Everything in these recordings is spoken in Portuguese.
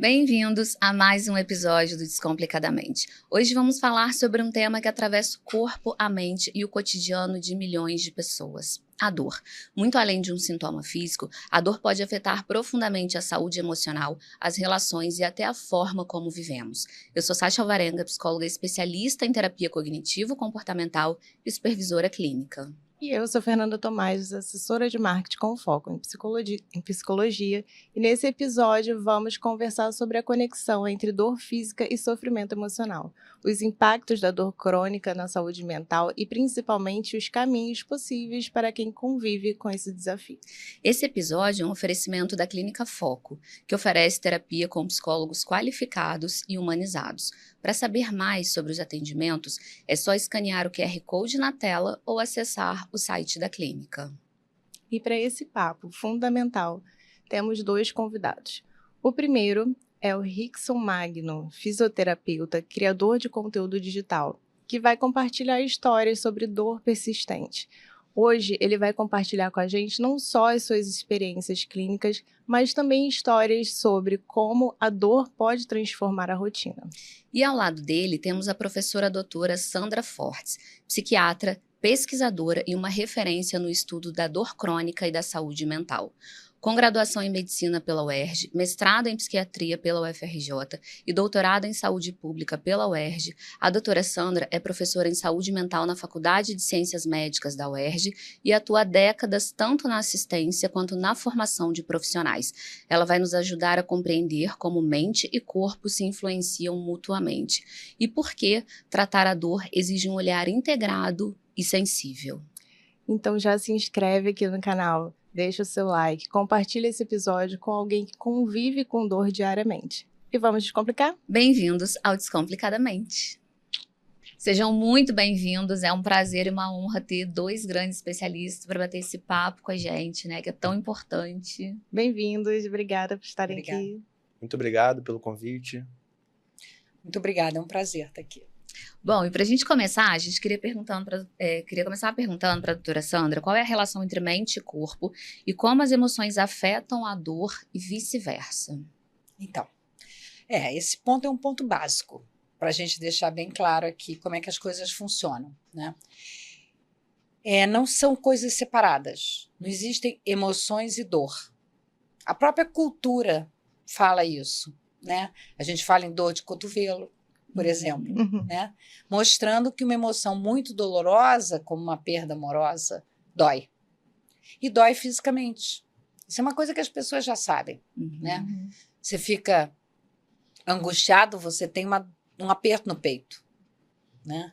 Bem-vindos a mais um episódio do Descomplicadamente. Hoje vamos falar sobre um tema que atravessa o corpo, a mente e o cotidiano de milhões de pessoas. A dor. Muito além de um sintoma físico, a dor pode afetar profundamente a saúde emocional, as relações e até a forma como vivemos. Eu sou Sácha Alvarenga, psicóloga especialista em terapia cognitivo-comportamental e supervisora clínica. E eu sou Fernanda Tomás, assessora de marketing com foco em psicologia, e nesse episódio vamos conversar sobre a conexão entre dor física e sofrimento emocional, os impactos da dor crônica na saúde mental e principalmente os caminhos possíveis para quem convive com esse desafio. Esse episódio é um oferecimento da Clínica Foco, que oferece terapia com psicólogos qualificados e humanizados. Para saber mais sobre os atendimentos, é só escanear o QR Code na tela ou acessar o site da clínica. E para esse papo fundamental, temos dois convidados. O primeiro é o Rickson Magno, fisioterapeuta, criador de conteúdo digital, que vai compartilhar histórias sobre dor persistente. Hoje, ele vai compartilhar com a gente não só as suas experiências clínicas, mas também histórias sobre como a dor pode transformar a rotina. E ao lado dele temos a professora doutora Sandra Fortes, psiquiatra, pesquisadora e uma referência no estudo da dor crônica e da saúde mental. Com graduação em medicina pela UERJ, mestrado em psiquiatria pela UFRJ e doutorado em saúde pública pela UERJ, a doutora Sandra é professora em saúde mental na Faculdade de Ciências Médicas da UERJ e atua há décadas tanto na assistência quanto na formação de profissionais. Ela vai nos ajudar a compreender como mente e corpo se influenciam mutuamente e por que tratar a dor exige um olhar integrado e sensível. Então já se inscreve aqui no canal, deixa o seu like, compartilha esse episódio com alguém que convive com dor diariamente. E vamos descomplicar? Bem-vindos ao Descomplicadamente. Sejam muito bem-vindos, é um prazer e uma honra ter dois grandes especialistas para bater esse papo com a gente, né, que é tão importante. Bem-vindos, obrigada por estarem aqui. Muito obrigado pelo convite. Muito obrigada, é um prazer estar aqui. Bom, e para a gente começar, a gente queria começar perguntando para a doutora Sandra qual é a relação entre mente e corpo e como as emoções afetam a dor e vice-versa. Então, esse ponto é um ponto básico, para a gente deixar bem claro aqui como é que as coisas funcionam, né? Não são coisas separadas, não existem emoções e dor. A própria cultura fala isso, né? A gente fala em dor de cotovelo, por exemplo, né? Mostrando que uma emoção muito dolorosa, como uma perda amorosa, dói. E dói fisicamente. Isso é uma coisa que as pessoas já sabem, né? Você fica angustiado, você tem um aperto no peito, né?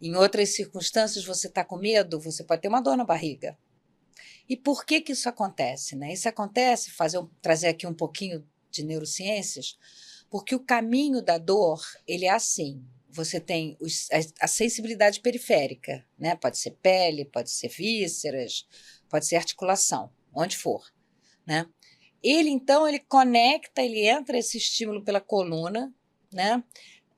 Em outras circunstâncias, você está com medo, você pode ter uma dor na barriga. E por que isso acontece, né? Isso acontece, trazer aqui um pouquinho de neurociências, porque o caminho da dor, ele é assim, você tem a sensibilidade periférica, né? Pode ser pele, pode ser vísceras, pode ser articulação, onde for, né? Então, ele conecta, ele entra esse estímulo pela coluna, né?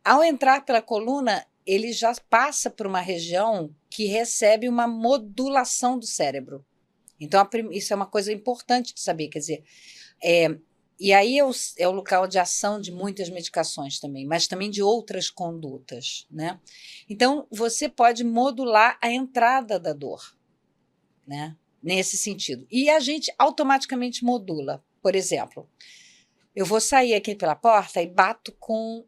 Ao entrar pela coluna, ele já passa por uma região que recebe uma modulação do cérebro. Então, isso é uma coisa importante de saber, quer dizer, e aí é o local de ação de muitas medicações também, mas também de outras condutas, né? Então, você pode modular a entrada da dor, né? Nesse sentido. E a gente automaticamente modula. Por exemplo, eu vou sair aqui pela porta e bato com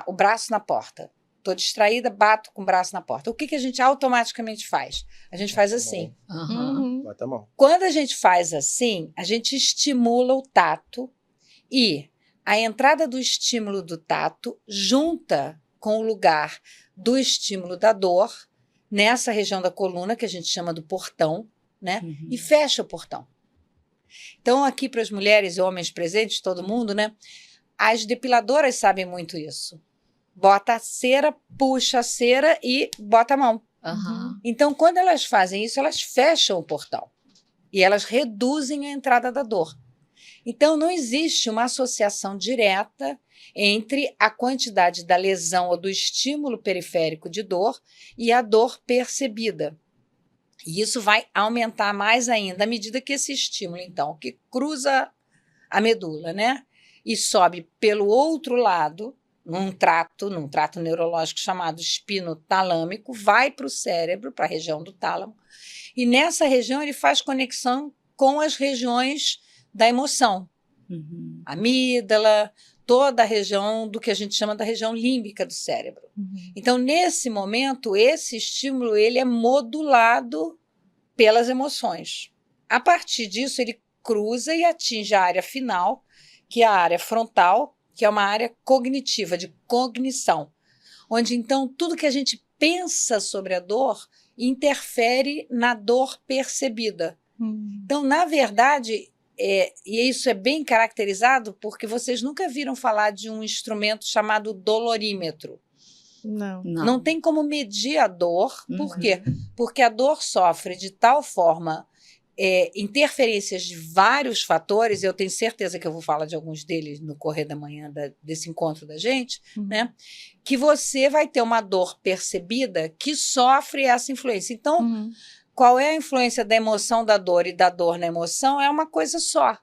o braço na porta. Estou distraída, bato com o braço na porta. O que a gente automaticamente faz? A gente faz assim. Bota a mão. Quando a gente faz assim, a gente estimula o tato e a entrada do estímulo do tato junta com o lugar do estímulo da dor nessa região da coluna, que a gente chama do portão, né? E fecha o portão. Então, aqui para as mulheres e homens presentes, todo mundo, né? As depiladoras sabem muito isso. Bota a cera, puxa a cera e bota a mão. Então, quando elas fazem isso, elas fecham o portão. E elas reduzem a entrada da dor. Então, não existe uma associação direta entre a quantidade da lesão ou do estímulo periférico de dor e a dor percebida. E isso vai aumentar mais ainda à medida que esse estímulo, então, que cruza a medula, né? e sobe pelo outro lado, num trato neurológico chamado espinotalâmico, vai para o cérebro, para a região do tálamo, e nessa região ele faz conexão com as regiões da emoção. Amígdala, toda a região do que a gente chama da região límbica do cérebro. Então, nesse momento, esse estímulo ele é modulado pelas emoções. A partir disso, ele cruza e atinge a área final, que é a área frontal, que é uma área cognitiva, de cognição, onde, então, tudo que a gente pensa sobre a dor interfere na dor percebida. Então, na verdade, e isso é bem caracterizado porque vocês nunca viram falar de um instrumento chamado dolorímetro. Não tem como medir a dor. Por quê? Porque a dor sofre de tal forma interferências de vários fatores, eu tenho certeza que eu vou falar de alguns deles no correr da manhã desse encontro da gente, né? Que você vai ter uma dor percebida que sofre essa influência. Então, qual é a influência da emoção da dor e da dor na emoção? É uma coisa só.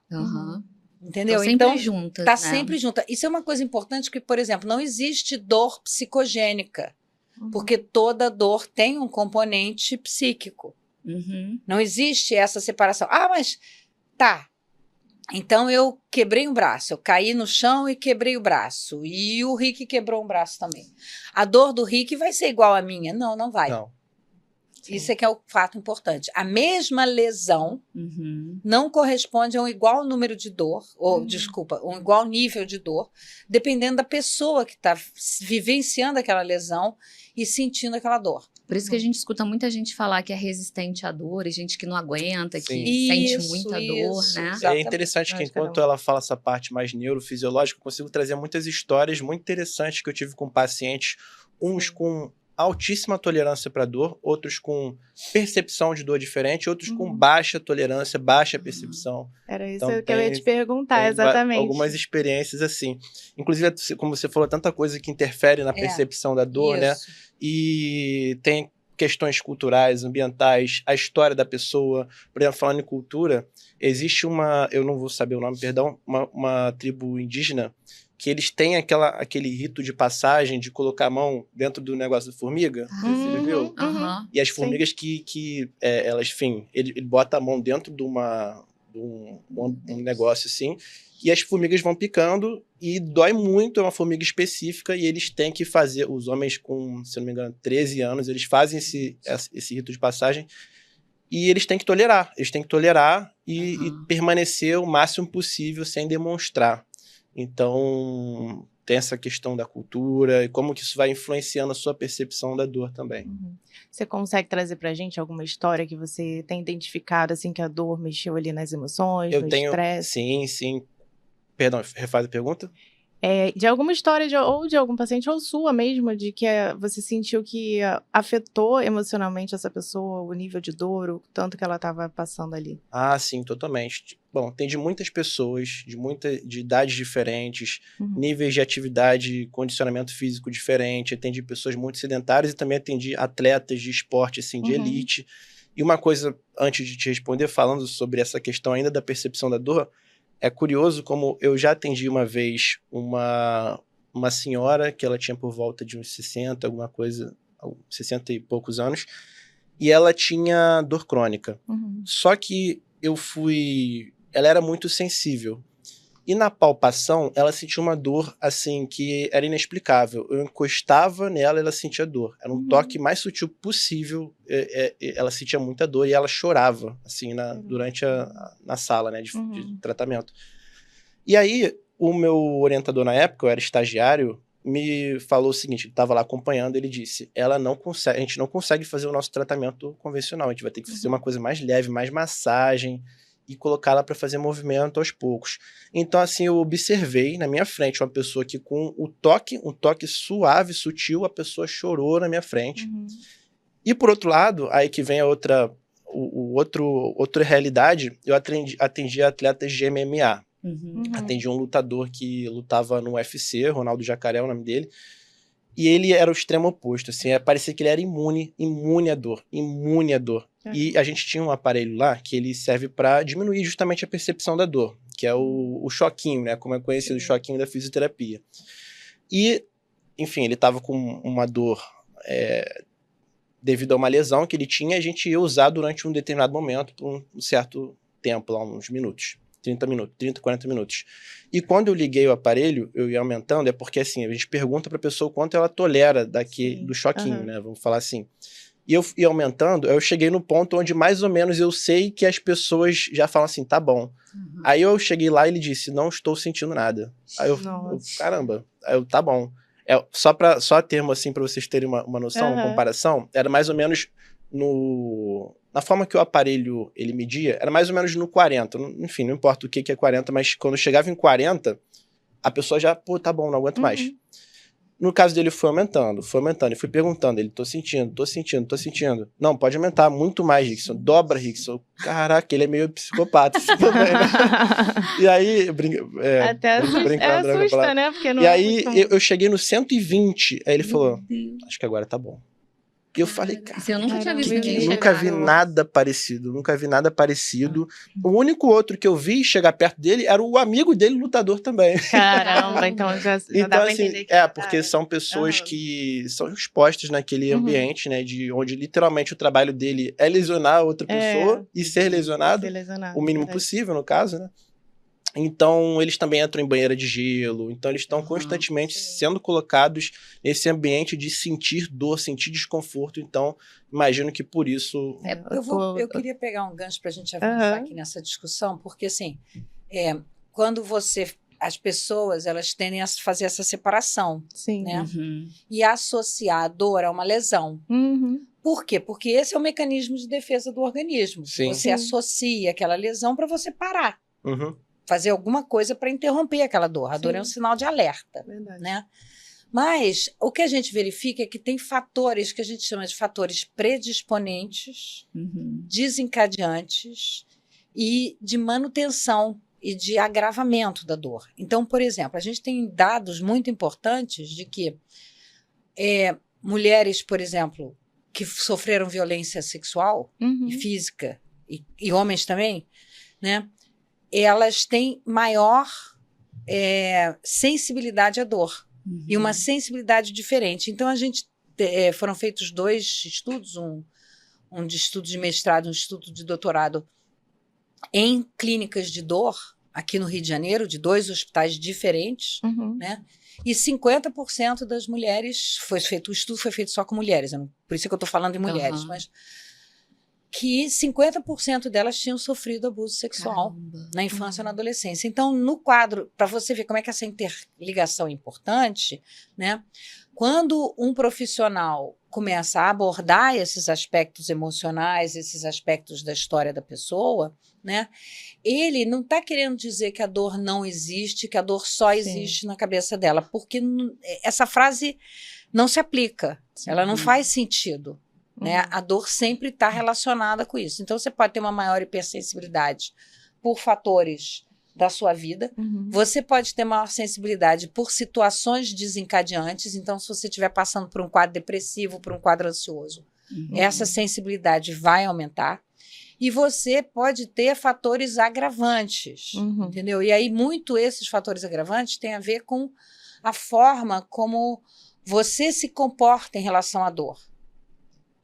Entendeu? Sempre então, juntas, tá né? sempre junta. Isso é uma coisa importante que, por exemplo, não existe dor psicogênica, porque toda dor tem um componente psíquico. Não existe essa separação. Ah, mas tá. Então eu quebrei um braço, eu caí no chão e quebrei o braço. E o Rick quebrou um braço também. A dor do Rick vai ser igual à minha? Não, não vai. Não. Isso é que é o fato importante. A mesma lesão não corresponde a um igual número de dor, ou, desculpa, um igual nível de dor, dependendo da pessoa que está vivenciando aquela lesão e sentindo aquela dor. Por isso que a gente escuta muita gente falar que é resistente à dor, e gente que não aguenta, que sente muita dor, né? É interessante que enquanto ela fala essa parte mais neurofisiológica, eu consigo trazer muitas histórias muito interessantes que eu tive com pacientes, uns com altíssima tolerância para dor, outros com percepção de dor diferente, outros com baixa tolerância, baixa percepção. Era isso Então, que eu ia te perguntar, exatamente. Algumas experiências assim. Inclusive, como você falou, tanta coisa que interfere na percepção da dor, né? E tem questões culturais, ambientais, a história da pessoa. Por exemplo, falando em cultura, existe eu não vou saber o nome, perdão, uma tribo indígena que eles têm aquele rito de passagem de colocar a mão dentro do negócio da formiga. Você viu? E as formigas elas, enfim, ele bota a mão dentro de um negócio assim, e as formigas vão picando e dói muito, é uma formiga específica, e eles têm que fazer, os homens com, se não me engano, 13 anos, eles fazem esse rito de passagem, e eles têm que tolerar e permanecer o máximo possível sem demonstrar. Então, tem essa questão da cultura e como que isso vai influenciando a sua percepção da dor também. Você consegue trazer pra gente alguma história que você tem identificado, assim, que a dor mexeu ali nas emoções, no estresse? Sim. Perdão, refaz a pergunta? De alguma história ou de algum paciente, ou sua mesmo, de que você sentiu que afetou emocionalmente essa pessoa, o nível de dor, o tanto que ela estava passando ali. Ah, sim, totalmente. Bom, tem de muitas pessoas, de idades diferentes, níveis de atividade, condicionamento físico diferente. Atendi pessoas muito sedentárias e também atendi atletas de esporte, assim, de elite. E uma coisa, antes de te responder, falando sobre essa questão ainda da percepção da dor, é curioso como eu já atendi uma vez uma senhora que ela tinha por volta de uns 60, alguma coisa, 60 e poucos anos, e ela tinha dor crônica. Só que ela era muito sensível. E na palpação, ela sentia uma dor, assim, que era inexplicável. Eu encostava nela e ela sentia dor. Era um toque mais sutil possível. Ela sentia muita dor e ela chorava, assim, durante na sala, né, de tratamento. E aí, o meu orientador na época, eu era estagiário, me falou o seguinte, ele estava lá acompanhando, ele disse, a gente não consegue fazer o nosso tratamento convencional, a gente vai ter que fazer uma coisa mais leve, mais massagem, e colocá-la para fazer movimento aos poucos. Então, assim, eu observei na minha frente uma pessoa que com um toque suave, sutil, a pessoa chorou na minha frente. E, por outro lado, aí que vem a outra realidade, eu atendi atletas de MMA. Atendi um lutador que lutava no UFC, Ronaldo Jacaré é o nome dele, e ele era o extremo oposto, assim, parecia que ele era imune à dor. E a gente tinha um aparelho lá que ele serve para diminuir justamente a percepção da dor, que é o choquinho, né? Como é conhecido o choquinho da fisioterapia. E, enfim, ele estava com uma dor devido a uma lesão que ele tinha, a gente ia usar durante um determinado momento, por um certo tempo, lá uns minutos. 30, 40 minutos. E quando eu liguei o aparelho, eu ia aumentando, é porque assim, a gente pergunta pra pessoa o quanto ela tolera do choquinho, né? Vamos falar assim. E eu ia aumentando, aí eu cheguei no ponto onde mais ou menos eu sei que as pessoas já falam assim, tá bom. Aí eu cheguei lá e ele disse, não estou sentindo nada. Aí eu caramba. Aí eu, tá bom. Só termo assim, pra vocês terem uma noção, uma comparação, era mais ou menos na forma que o aparelho ele media, era mais ou menos no 40. Enfim, não importa o que é 40, mas quando chegava em 40, a pessoa já, pô, tá bom, não aguento mais. No caso dele, foi aumentando. E fui perguntando, ele, tô sentindo. Não, pode aumentar muito mais, Rickson. Dobra, Rickson. Caraca, ele é meio psicopata assim, também, né? E aí, até assusta, né? Porque não e aí, eu cheguei no 120, aí ele falou, acho que agora tá bom. E eu falei, cara, eu nunca tinha visto ninguém nunca vi nada parecido. O único outro que eu vi chegar perto dele era o amigo dele, lutador também. Caramba, então já então, dá pra assim, entender que porque são pessoas que são expostas naquele ambiente, né, onde literalmente o trabalho dele é lesionar outra pessoa e ser lesionado, o mínimo possível, no caso, né? Então, eles também entram em banheira de gelo. Então, eles estão constantemente sendo colocados nesse ambiente de sentir dor, sentir desconforto. Então, imagino que por isso... Eu queria pegar um gancho para a gente avançar aqui nessa discussão, porque, assim, quando as pessoas, elas tendem a fazer essa separação, né? E associar a dor a uma lesão. Por quê? Porque esse é o mecanismo de defesa do organismo. Você associa aquela lesão para você parar. Fazer alguma coisa para interromper aquela dor. A dor é um sinal de alerta, né? Mas o que a gente verifica é que tem fatores que a gente chama de fatores predisponentes, desencadeantes e de manutenção e de agravamento da dor. Então, por exemplo, a gente tem dados muito importantes de que mulheres, por exemplo, que sofreram violência sexual e física, e homens também, né? Elas têm maior sensibilidade à dor e uma sensibilidade diferente. Então, foram feitos 2 estudos, um de estudo de mestrado, um estudo de doutorado em clínicas de dor, aqui no Rio de Janeiro, de 2 hospitais diferentes, né? E 50% das mulheres, o estudo foi feito só com mulheres, por isso que eu estou falando em mulheres, mas que 50% delas tinham sofrido abuso sexual na infância e na adolescência. Então, no quadro, para você ver como é que essa interligação é importante, né? Quando um profissional começa a abordar esses aspectos emocionais, esses aspectos da história da pessoa, né? Ele não está querendo dizer que a dor não existe, que a dor só existe na cabeça dela, porque essa frase não se aplica, ela não faz sentido. Né? A dor sempre está relacionada com isso. Então, você pode ter uma maior hipersensibilidade por fatores da sua vida. Você pode ter maior sensibilidade por situações desencadeantes. Então, se você estiver passando por um quadro depressivo, por um quadro ansioso, essa sensibilidade vai aumentar. E você pode ter fatores agravantes, entendeu? E aí, muito esses fatores agravantes têm a ver com a forma como você se comporta em relação à dor.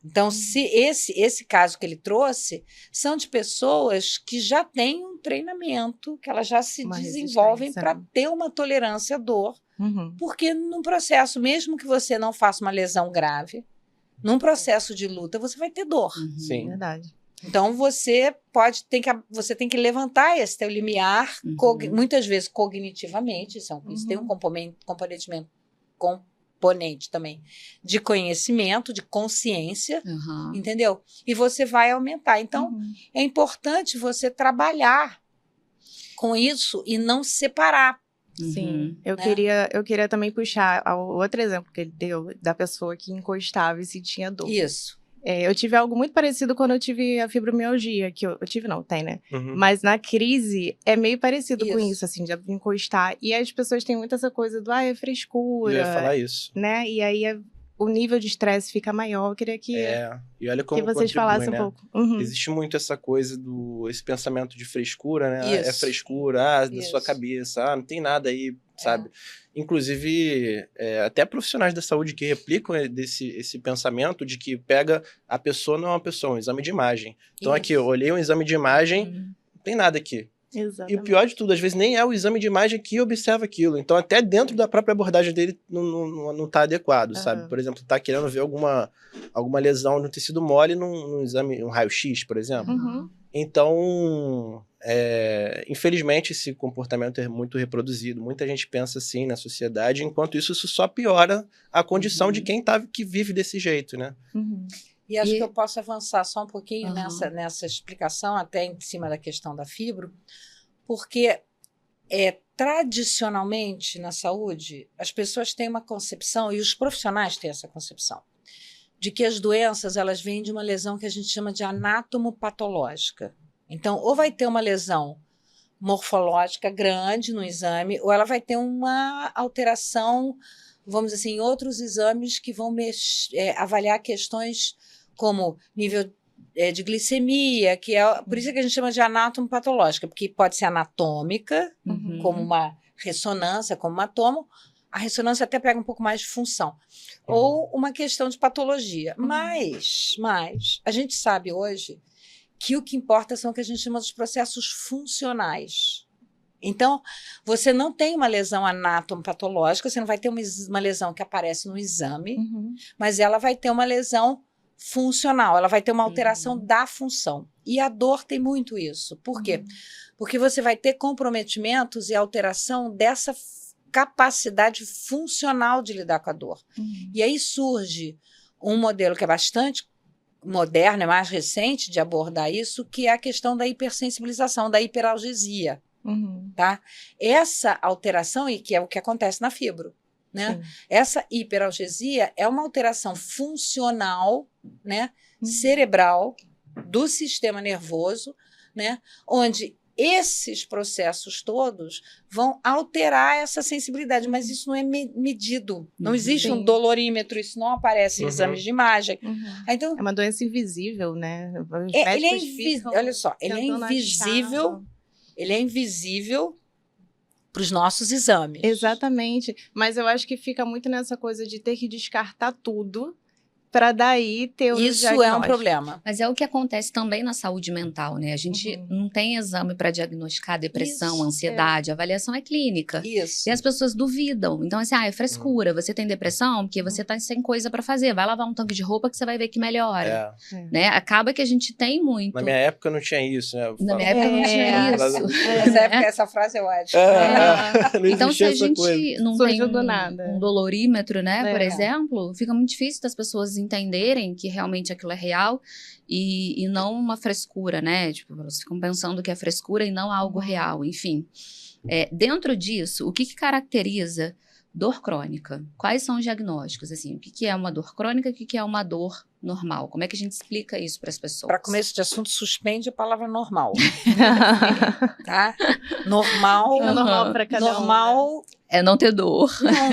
Então, se esse caso que ele trouxe são de pessoas que já têm um treinamento, que elas já se desenvolvem para ter uma tolerância à dor, porque num processo, mesmo que você não faça uma lesão grave, num processo de luta, você vai ter dor. Sim. Verdade. Então, você tem que levantar esse teu limiar, muitas vezes cognitivamente, isso tem um componente também de conhecimento, de consciência, entendeu? E você vai aumentar. Então, é importante você trabalhar com isso e não separar. Sim, eu queria também puxar o outro exemplo que ele deu, da pessoa que encostava e sentia dor. Isso. Eu tive algo muito parecido quando eu tive a fibromialgia, que eu tive não, tem, né? Mas na crise é meio parecido com isso, assim, de encostar. E as pessoas têm muito essa coisa do, é frescura. Eu ia falar isso. Né? E aí o nível de estresse fica maior. Eu queria que E olha como vocês falassem um pouco. Existe muito essa coisa esse pensamento de frescura, né? Isso. É frescura, da sua Isso. cabeça, não tem nada aí, sabe? Inclusive, até profissionais da saúde que replicam esse pensamento de que pega a pessoa, não é uma pessoa, é um exame de imagem. Então aqui, eu olhei um exame de imagem, não tem nada aqui. Exatamente. E o pior de tudo, às vezes nem é o exame de imagem que observa aquilo. Então, até dentro da própria abordagem dele não tá adequado, sabe? Por exemplo, tá querendo ver alguma lesão no tecido mole num exame, um raio-x, por exemplo. Então, infelizmente, esse comportamento é muito reproduzido. Muita gente pensa assim na sociedade, enquanto isso só piora a condição de quem que vive desse jeito, né? E acho que eu posso avançar só um pouquinho nessa explicação, até em cima da questão da fibro, porque tradicionalmente na saúde as pessoas têm uma concepção, e os profissionais têm essa concepção, de que as doenças elas vêm de uma lesão que a gente chama de anatomopatológica. Então, ou vai ter uma lesão morfológica grande no exame, ou ela vai ter uma alteração, vamos dizer assim, em outros exames que vão avaliar questões como nível de glicemia, que é por isso que a gente chama de anatomopatológica, porque pode ser anatômica, como uma ressonância, como uma tomo. A ressonância até pega um pouco mais de função. Ou uma questão de patologia. Mas a gente sabe hoje que o que importa são o que a gente chama dos processos funcionais. Então, você não tem uma lesão anatomopatológica, você não vai ter uma lesão que aparece no exame, mas ela vai ter uma lesão funcional, ela vai ter uma alteração da função. E a dor tem muito isso. Por quê? Porque você vai ter comprometimentos e alteração dessa capacidade funcional de lidar com a dor. E aí surge um modelo que é bastante moderno, é mais recente de abordar isso, que é a questão da hipersensibilização, da hiperalgesia. Tá? Essa alteração, e que é o que acontece na fibro, né? Essa hiperalgesia é uma alteração funcional, né? Cerebral do sistema nervoso, né? Onde esses processos todos vão alterar essa sensibilidade, mas isso não é medido. Não existe um dolorímetro, isso não aparece em exames de imagem. Então, é uma doença invisível, né? Ele é invisível. Olha só, ele é invisível. Ele é invisível para os nossos exames. Exatamente. Mas eu acho que fica muito nessa coisa de ter que descartar tudo para daí ter o diagnóstico. Isso é um problema. Mas é o que acontece também na saúde mental, né? A gente não tem exame para diagnosticar depressão, ansiedade, a avaliação é clínica. Isso. E as pessoas duvidam. Então, assim, é frescura, você tem depressão porque você tá sem coisa para fazer. Vai lavar um tanque de roupa que você vai ver que melhora. Né? Acaba que a gente tem muito. Na minha época não tinha isso, né? Na minha época não tinha isso. Nessa época, essa frase é ótima. Então, se a gente não tem um dolorímetro, né, por exemplo, fica muito difícil das pessoas entenderem que realmente aquilo é real e não uma frescura, né? Tipo, elas ficam pensando que é frescura e não algo real, enfim. Dentro disso, o que caracteriza dor crônica? Quais são os diagnósticos? Assim, o que é uma dor crônica e o que é uma dor normal? Como é que a gente explica isso para as pessoas? Para começo de assunto, suspende a palavra normal. Tá? Normal. É normal para cada normal. É não ter dor.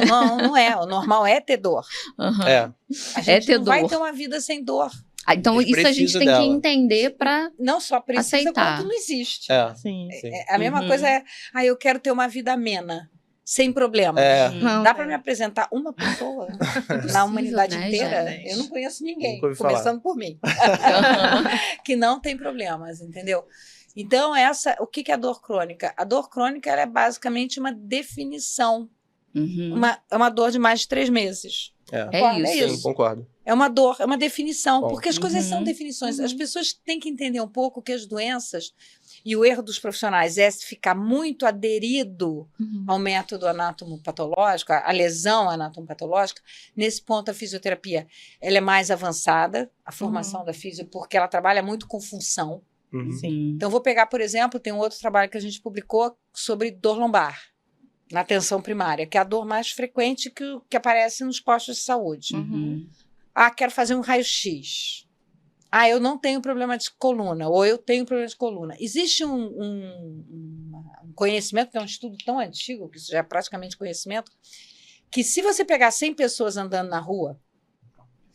Não é. O normal é ter dor. A gente não vai ter uma vida sem dor. Então, isso a gente tem que entender para não só precisa, aceitar. quanto não existe. Sim. A mesma coisa eu quero ter uma vida amena, sem problemas. Dá para me apresentar uma pessoa na humanidade inteira? Eu não conheço ninguém, começando por mim, que não tem problemas, entendeu? Então, o que é a dor crônica? A dor crônica ela é basicamente uma definição. É uma dor de mais de 3 meses. É isso. Sim, concordo. É uma dor, é uma definição, porque as coisas são definições. As pessoas têm que entender um pouco que as doenças, e o erro dos profissionais é ficar muito aderido ao método anatomopatológico, à lesão anatomopatológica. Nesse ponto, a fisioterapia ela é mais avançada, a formação da fisio, porque ela trabalha muito com função. Então, vou pegar, por exemplo, tem um outro trabalho que a gente publicou sobre dor lombar, na atenção primária, que é a dor mais frequente que aparece nos postos de saúde. Quero fazer um raio-x. Eu não tenho problema de coluna, ou eu tenho problema de coluna. Existe um conhecimento, que é um estudo tão antigo, que isso já é praticamente conhecimento, que se você pegar 100 pessoas andando na rua,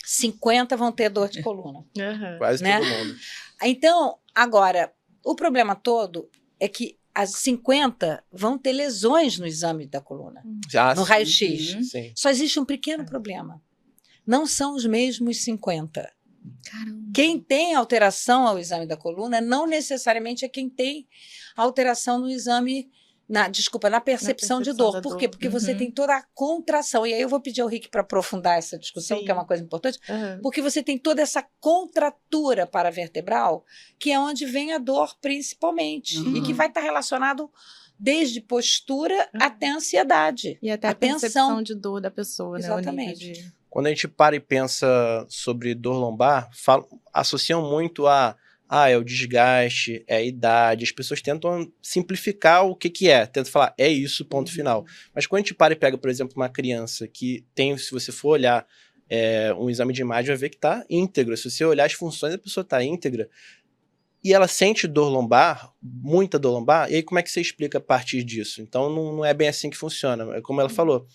50 vão ter dor de coluna. Quase né? todo mundo. Então, agora, o problema todo é que as 50 vão ter lesões no exame da coluna, no raio-x. Sim. Só existe um pequeno problema. Não são os mesmos 50. Caramba. Quem tem alteração ao exame da coluna não necessariamente é quem tem alteração no exame, na percepção de dor. Por quê? Porque você tem toda a contração. E aí eu vou pedir ao Rick para aprofundar essa discussão, que é uma coisa importante, porque você tem toda essa contratura paravertebral, que é onde vem a dor principalmente, e que vai estar relacionado desde postura até ansiedade. E até a percepção de dor da pessoa, Exatamente. né? Quando a gente para e pensa sobre dor lombar, associam muito é o desgaste, é a idade. As pessoas tentam simplificar o que é. Tentam falar, é isso, ponto final. Mas quando a gente para e pega, por exemplo, uma criança que tem, se você for olhar um exame de imagem, vai ver que está íntegro. Se você olhar as funções, a pessoa está íntegra. E ela sente dor lombar, muita dor lombar, e aí como é que você explica a partir disso? Então não é bem assim que funciona. É como ela falou,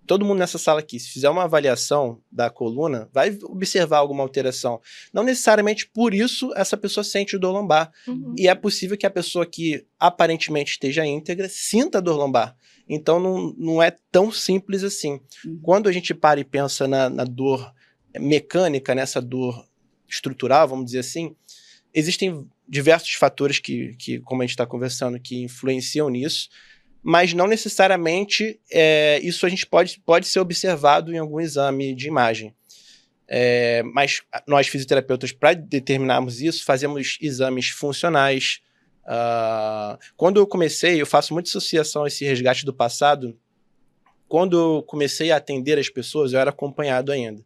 todo mundo nessa sala aqui, se fizer uma avaliação da coluna, vai observar alguma alteração. Não necessariamente por isso essa pessoa sente dor lombar. E é possível que a pessoa que aparentemente esteja íntegra sinta dor lombar. Então não é tão simples assim. Quando a gente para e pensa na dor mecânica, nessa dor estrutural, vamos dizer assim, existem diversos fatores que como a gente está conversando, que influenciam nisso, mas não necessariamente isso a gente pode ser observado em algum exame de imagem. Mas nós, fisioterapeutas, para determinarmos isso, fazemos exames funcionais. Quando eu comecei, eu faço muita associação a esse resgate do passado. Quando eu comecei a atender as pessoas, eu era acompanhado ainda.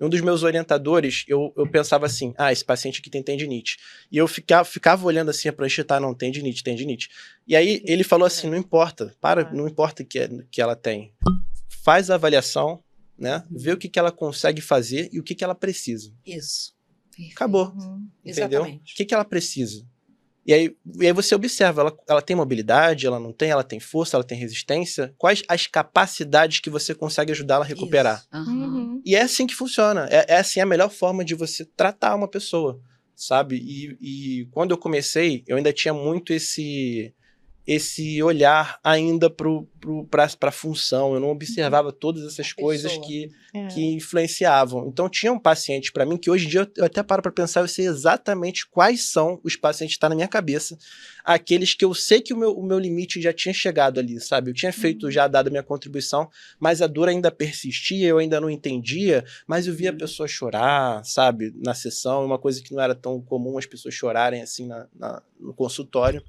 Um dos meus orientadores, eu pensava assim, esse paciente aqui tem tendinite. E eu ficava olhando assim a prancha, não, tendinite. E aí ele falou assim, não importa, não importa que ela tem. Faz a avaliação, né? Vê o que ela consegue fazer e o que ela precisa. Isso. Acabou. Entendeu? Exatamente. O que ela precisa? E aí você observa, ela tem mobilidade, ela não tem, ela tem força, ela tem resistência? Quais as capacidades que você consegue ajudá-la a recuperar? E é assim que funciona. É assim a melhor forma de você tratar uma pessoa, sabe? E quando eu comecei, eu ainda tinha muito esse olhar ainda para a função. Eu não observava todas essas coisas que influenciavam. Então, tinha um paciente para mim que hoje em dia eu até paro para pensar, eu sei exatamente quais são os pacientes que estão na minha cabeça, aqueles que eu sei que o meu limite já tinha chegado ali, sabe? Eu tinha feito, já dado a minha contribuição, mas a dor ainda persistia, eu ainda não entendia, mas eu via a pessoa chorar, sabe? Na sessão, uma coisa que não era tão comum as pessoas chorarem assim no consultório.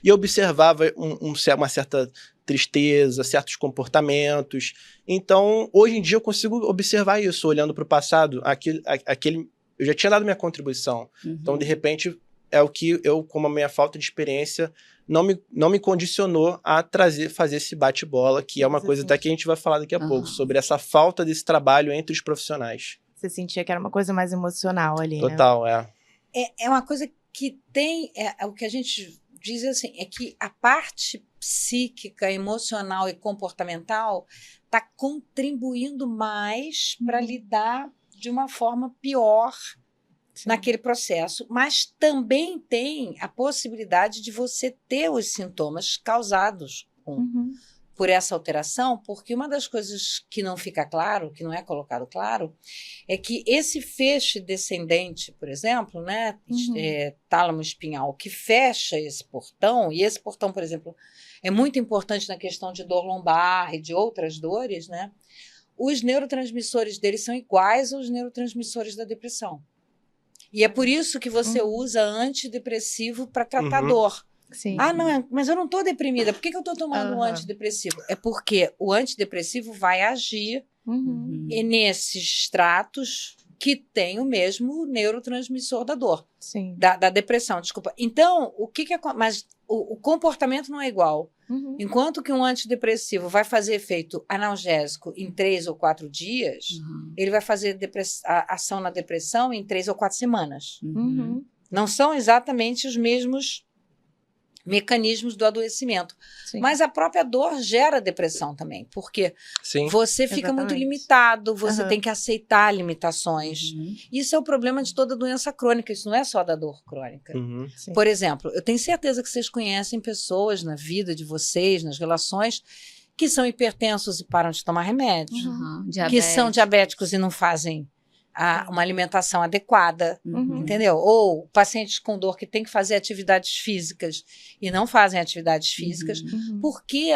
E eu observava uma certa tristeza, certos comportamentos. Então, hoje em dia, eu consigo observar isso, olhando para o passado. Eu já tinha dado minha contribuição. Então, de repente, é o que eu, como a minha falta de experiência, não me condicionou a fazer esse bate-bola, que é uma coisa até que a gente vai falar daqui a pouco, sobre essa falta desse trabalho entre os profissionais. Você sentia que era uma coisa mais emocional ali, Total, né? É uma coisa que tem... o que a gente diz assim, é que a parte psíquica, emocional e comportamental está contribuindo mais para lidar de uma forma pior naquele processo, mas também tem a possibilidade de você ter os sintomas causados por essa alteração, porque uma das coisas que não fica claro, que não é colocado claro, é que esse feixe descendente, por exemplo, né, tálamo espinhal, que fecha esse portão, e esse portão, por exemplo, é muito importante na questão de dor lombar e de outras dores, né, os neurotransmissores dele são iguais aos neurotransmissores da depressão. E é por isso que você usa antidepressivo para tratar dor. Sim. Não, mas eu não estou deprimida. Por que eu estou tomando um antidepressivo? É porque o antidepressivo vai agir nesses estratos que tem o mesmo neurotransmissor da dor. Sim. Da depressão, desculpa. Então, mas o comportamento não é igual. Enquanto que um antidepressivo vai fazer efeito analgésico em 3 ou 4 dias, ele vai fazer ação na depressão em 3 ou 4 semanas. Não são exatamente os mesmos mecanismos do adoecimento. Sim. Mas a própria dor gera depressão também, porque Sim. você fica muito Exatamente. limitado, você Aham. tem que aceitar limitações. Uhum. Isso é o problema de toda doença crônica, isso não é só da dor crônica. Uhum. Sim. Por exemplo, eu tenho certeza que vocês conhecem pessoas na vida de vocês, nas relações, que são hipertensos e param de tomar remédio, Uhum. que são diabéticos e não fazem Sim. uma alimentação adequada, Uhum. entendeu? Ou pacientes com dor que têm que fazer atividades físicas e não fazem atividades físicas, Uhum. porque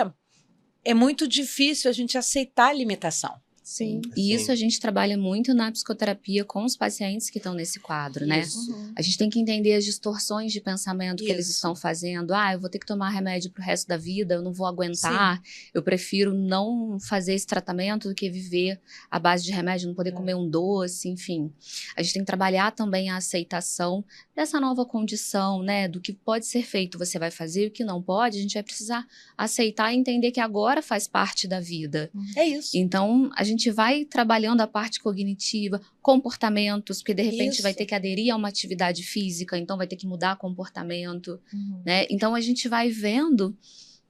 é muito difícil a gente aceitar a limitação. Sim. E isso Sim. a gente trabalha muito na psicoterapia com os pacientes que estão nesse quadro, né? Isso. Uhum. A gente tem que entender as distorções de pensamento que eles Isso. estão fazendo. Ah, eu vou ter que tomar remédio pro resto da vida, eu não vou aguentar. Eu prefiro não fazer esse tratamento do que viver à base de remédio, não poder comer um doce, enfim. A gente tem que trabalhar também a aceitação dessa nova condição, né? Do que pode ser feito, você vai fazer, e o que não pode, a gente vai precisar aceitar e entender que agora faz parte da vida. É isso. Então, a gente vai trabalhando a parte cognitiva, comportamentos, porque de repente Isso. vai ter que aderir a uma atividade física, então vai ter que mudar comportamento, Uhum. né? Então, a gente vai vendo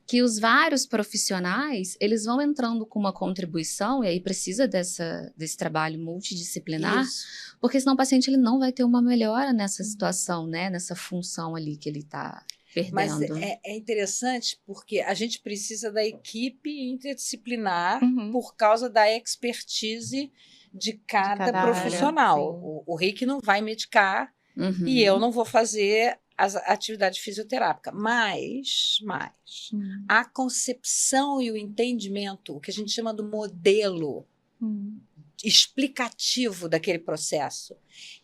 que os vários profissionais, eles vão entrando com uma contribuição, e aí precisa desse trabalho multidisciplinar, Isso. porque senão o paciente ele não vai ter uma melhora nessa situação, né? Nessa função ali que ele está Mas perdendo. é interessante porque a gente precisa da equipe interdisciplinar Uhum. por causa da expertise de cada cada área, profissional. sim. O Rick não vai medicar Uhum. e eu não vou fazer a atividade fisioterápica. Mas Uhum. a concepção e o entendimento, o que a gente chama do modelo Uhum. explicativo daquele processo,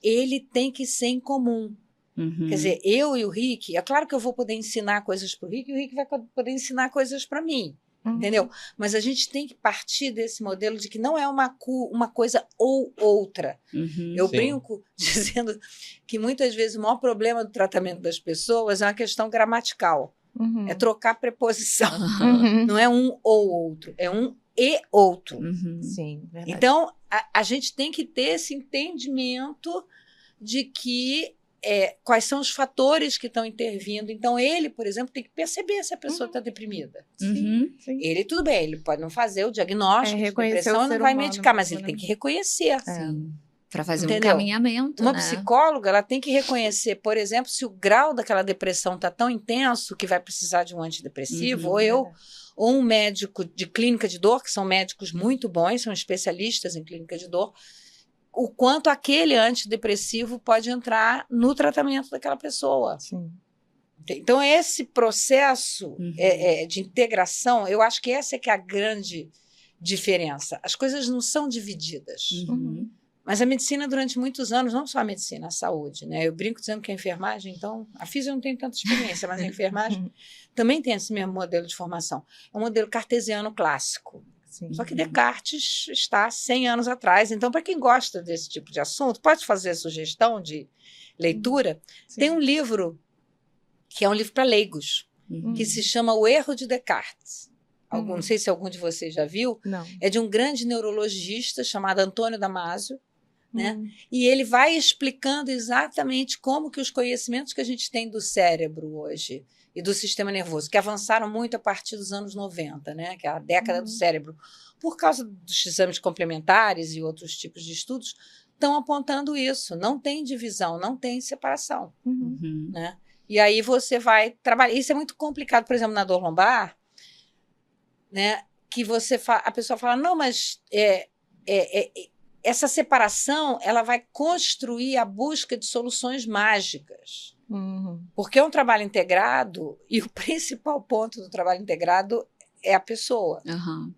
ele tem que ser em comum. Uhum. Quer dizer, eu e o Rick, é claro que eu vou poder ensinar coisas para o Rick e o Rick vai poder ensinar coisas para mim, Uhum. entendeu? Mas a gente tem que partir desse modelo de que não é uma coisa ou outra. Uhum. Eu Sim. brinco dizendo que muitas vezes o maior problema do tratamento das pessoas é uma questão gramatical. Uhum. É trocar preposição. Uhum. Não é um ou outro, é um e outro. Uhum. Sim, verdade. Então, a gente tem que ter esse entendimento de que quais são os fatores que estão intervindo. Então, ele, por exemplo, tem que perceber se a pessoa está deprimida. Uhum. Sim. Ele, tudo bem, ele pode não fazer o diagnóstico de reconhecer depressão o e não ser vai humano, medicar, mas ele né? tem que reconhecer. Sim. Para fazer um Entendeu? encaminhamento, Uma né? psicóloga, ela tem que reconhecer, por exemplo, se o grau daquela depressão está tão intenso que vai precisar de um antidepressivo, Uhum. ou um médico de clínica de dor, que são médicos muito bons, são especialistas em clínica de dor, o quanto aquele antidepressivo pode entrar no tratamento daquela pessoa. Sim. Então, esse processo Uhum. de integração, eu acho que essa é que é a grande diferença. As coisas não são divididas. Uhum. Mas a medicina, durante muitos anos, não só a medicina, a saúde, né? Eu brinco dizendo que a enfermagem, então, a física eu não tenho tanta experiência, mas a enfermagem também tem esse mesmo modelo de formação. É um modelo cartesiano clássico. Sim. Só que Descartes está 100 anos atrás. Então, para quem gosta desse tipo de assunto, pode fazer sugestão de leitura. Sim. Tem um livro, que é um livro para leigos, Uhum. que se chama O Erro de Descartes. Uhum. Não sei se algum de vocês já viu. Não. É de um grande neurologista chamado Antônio Damasio, né? Uhum. E ele vai explicando exatamente como que os conhecimentos que a gente tem do cérebro hoje e do sistema nervoso, que avançaram muito a partir dos anos 90, né? Que é a década do cérebro, por causa dos exames complementares e outros tipos de estudos, estão apontando isso. Não tem divisão, não tem separação, Uhum. Uhum. né? E aí você vai trabalhar. Isso é muito complicado, por exemplo, na dor lombar, né? Que a pessoa fala, não, mas essa separação ela vai construir a busca de soluções mágicas. Uhum. Porque é um trabalho integrado e o principal ponto do trabalho integrado é a pessoa. Uhum.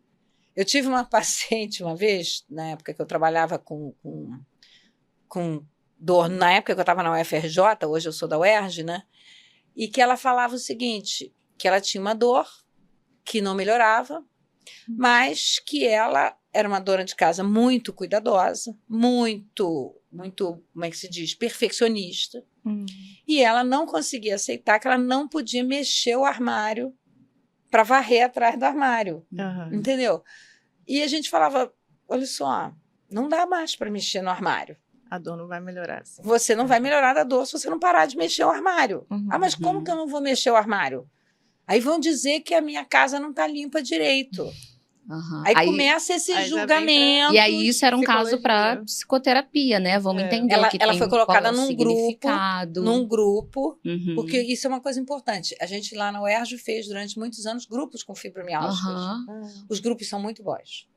Eu tive uma paciente uma vez, na época que eu trabalhava com dor, na época que eu estava na UFRJ, hoje eu sou da UERJ, né? E que ela falava o seguinte, que ela tinha uma dor que não melhorava, mas que ela era uma dona de casa muito cuidadosa, muito, como é que se diz, perfeccionista, Uhum. e ela não conseguia aceitar que ela não podia mexer o armário para varrer atrás do armário, Uhum. entendeu? E a gente falava, olha só, não dá mais para mexer no armário. A dor não vai melhorar. Sim. Você não vai melhorar da dor se você não parar de mexer o armário. Uhum. Ah, mas como que eu não vou mexer o armário? Aí vão dizer que a minha casa não está limpa direito. Uhum. Aí começa esse aí já julgamento. E aí isso era um caso para psicologia. psicoterapia, né? Vamos entender Ela que tem foi colocada qual é o significado. num grupo, Uhum. porque isso é uma coisa importante. A gente lá na UERJ fez durante muitos anos grupos com fibromialgia. Uhum. Os grupos são muito bons.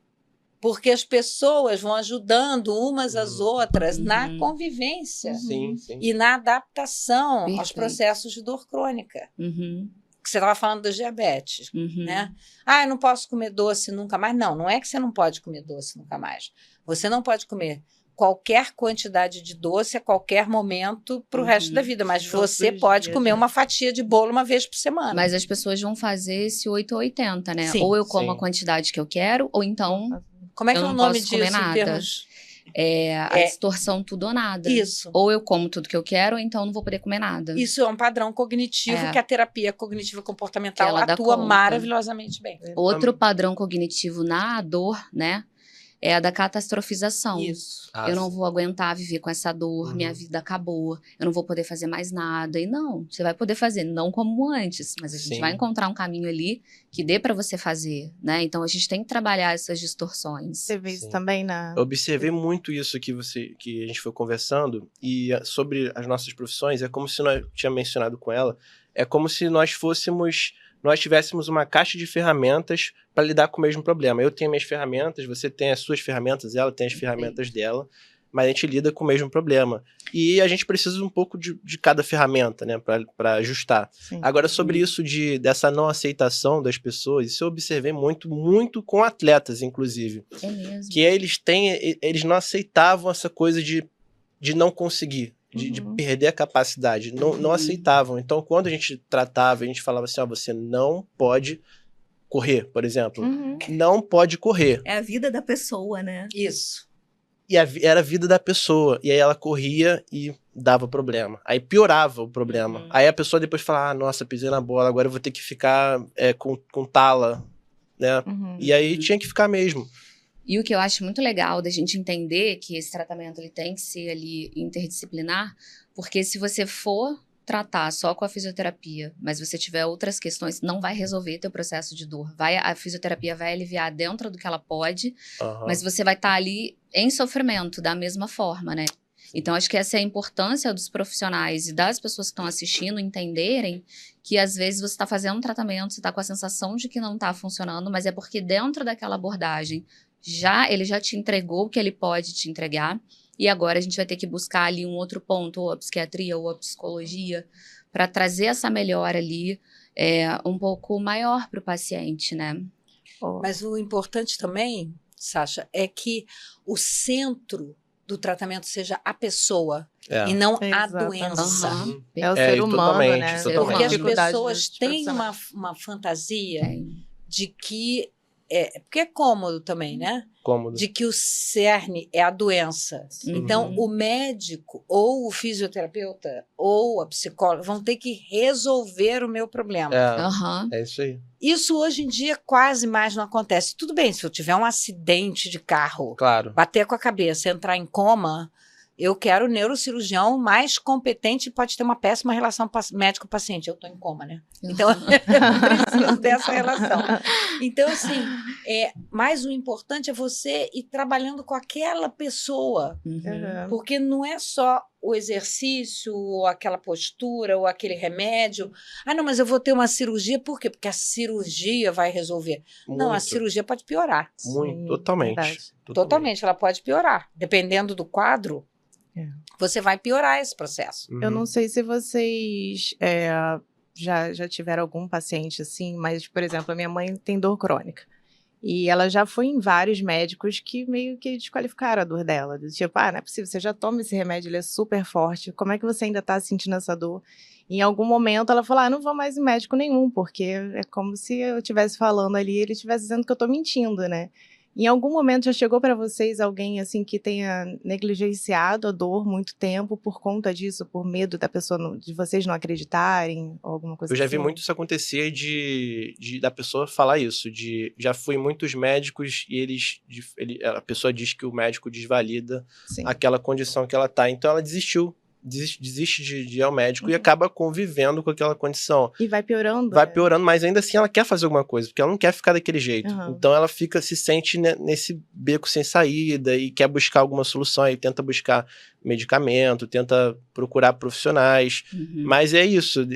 Porque as pessoas vão ajudando umas às outras na convivência Sim, sim. e na adaptação aos Perfeito. processos de dor crônica. Uhum. Que você estava falando da diabetes, Uhum. né? Ah, eu não posso comer doce nunca mais. Não, não é que você não pode comer doce nunca mais. Você não pode comer qualquer quantidade de doce a qualquer momento para o resto da vida, mas Todos você os pode dias, comer né? uma fatia de bolo uma vez por semana. Mas as pessoas vão fazer esse 8 ou 80, né? Sim, ou eu como sim. a quantidade que eu quero, ou então Como é que eu é o não nome posso comer disso em nada. termos... a distorção tudo ou nada. Isso. Ou eu como tudo que eu quero, ou então não vou poder comer nada. Isso é um padrão cognitivo É. que a terapia cognitiva Que comportamental ela dá atua conta. maravilhosamente bem. Outro padrão cognitivo na dor, né? É a da catastrofização. Isso. Eu não vou aguentar viver com essa dor, minha Uhum. vida acabou, eu não vou poder fazer mais nada. E não, você vai poder fazer, não como antes, mas a gente Sim. vai encontrar um caminho ali que dê pra você fazer, né? Então a gente tem que trabalhar essas distorções. Você vê isso Sim. também na... Eu observei muito isso que a gente foi conversando, e sobre as nossas profissões, é como se nós, tinha mencionado com ela, é como se nós tivéssemos uma caixa de ferramentas para lidar com o mesmo problema. Eu tenho minhas ferramentas, você tem as suas ferramentas, ela tem as ferramentas dela, mas a gente lida com o mesmo problema. E a gente precisa um pouco de cada ferramenta, né, para ajustar. Sim. Agora, sobre isso dessa não aceitação das pessoas, isso eu observei muito, muito com atletas, inclusive. É mesmo. Que eles não aceitavam essa coisa de não conseguir, de perder a capacidade, não aceitavam. Então, quando a gente tratava, a gente falava assim, ó, você não pode correr, por exemplo. Não pode correr. É a vida da pessoa, né? Isso. E era a vida da pessoa. E aí ela corria e dava problema. Aí piorava o problema. Aí a pessoa depois fala, nossa, pisei na bola, agora eu vou ter que ficar com tala, né? E aí tinha que ficar mesmo. E o que eu acho muito legal da gente entender que esse tratamento ele tem que ser ali interdisciplinar, porque se você for tratar só com a fisioterapia, mas você tiver outras questões, não vai resolver teu processo de dor. A fisioterapia vai aliviar dentro do que ela pode, mas você vai estar ali em sofrimento da mesma forma, né? Então, acho que essa é a importância dos profissionais e das pessoas que estão assistindo entenderem que, às vezes, você está fazendo um tratamento, você está com a sensação de que não está funcionando, mas é porque dentro daquela abordagem, ele já te entregou o que ele pode te entregar, e agora a gente vai ter que buscar ali um outro ponto, ou a psiquiatria, ou a psicologia, para trazer essa melhora ali um pouco maior para o paciente, né? Mas o importante também, Sasha, é que o centro do tratamento seja a pessoa e não a doença. É o ser humano, né? Porque as Totalmente. pessoas têm uma fantasia de que... porque é cômodo também, né? Cômodo. De que o cerne é a doença. Então, o médico, ou o fisioterapeuta, ou a psicóloga vão ter que resolver o meu problema. É isso aí. Isso hoje em dia quase mais não acontece. Tudo bem, se eu tiver um acidente de carro, Claro. bater com a cabeça, entrar em coma, eu quero o neurocirurgião mais competente e pode ter uma péssima relação médico-paciente. Eu estou em coma, né? Então, eu preciso dessa relação. Então, assim, mas o importante é você ir trabalhando com aquela pessoa. Porque não é só o exercício, ou aquela postura, ou aquele remédio. Ah, não, mas eu vou ter uma cirurgia. Por quê? Porque a cirurgia vai resolver. Não, a cirurgia pode piorar. Muito, totalmente. Totalmente, ela pode piorar. Dependendo do quadro, você vai piorar esse processo. Eu não sei se vocês já tiveram algum paciente assim, mas, por exemplo, a minha mãe tem dor crônica. E ela já foi em vários médicos que meio que desqualificaram a dor dela. Do tipo, não é possível, você já toma esse remédio, ele é super forte, como é que você ainda tá sentindo essa dor? E em algum momento ela falou, não vou mais em médico nenhum, porque é como se eu estivesse falando ali e ele estivesse dizendo que eu tô mentindo, né? Em algum momento já chegou para vocês alguém assim que tenha negligenciado a dor muito tempo por conta disso, por medo da pessoa de vocês não acreditarem ou alguma coisa Eu já assim? vi muito isso acontecer da pessoa falar isso, já fui em muitos médicos e a pessoa diz que o médico desvalida Sim. aquela condição que ela tá, então ela desiste de ir ao médico e acaba convivendo com aquela condição. E vai piorando. Vai piorando, mas ainda assim ela quer fazer alguma coisa, porque ela não quer ficar daquele jeito. Então ela se sente nesse beco sem saída e quer buscar alguma solução, aí tenta buscar medicamento, tenta procurar profissionais. Mas é isso,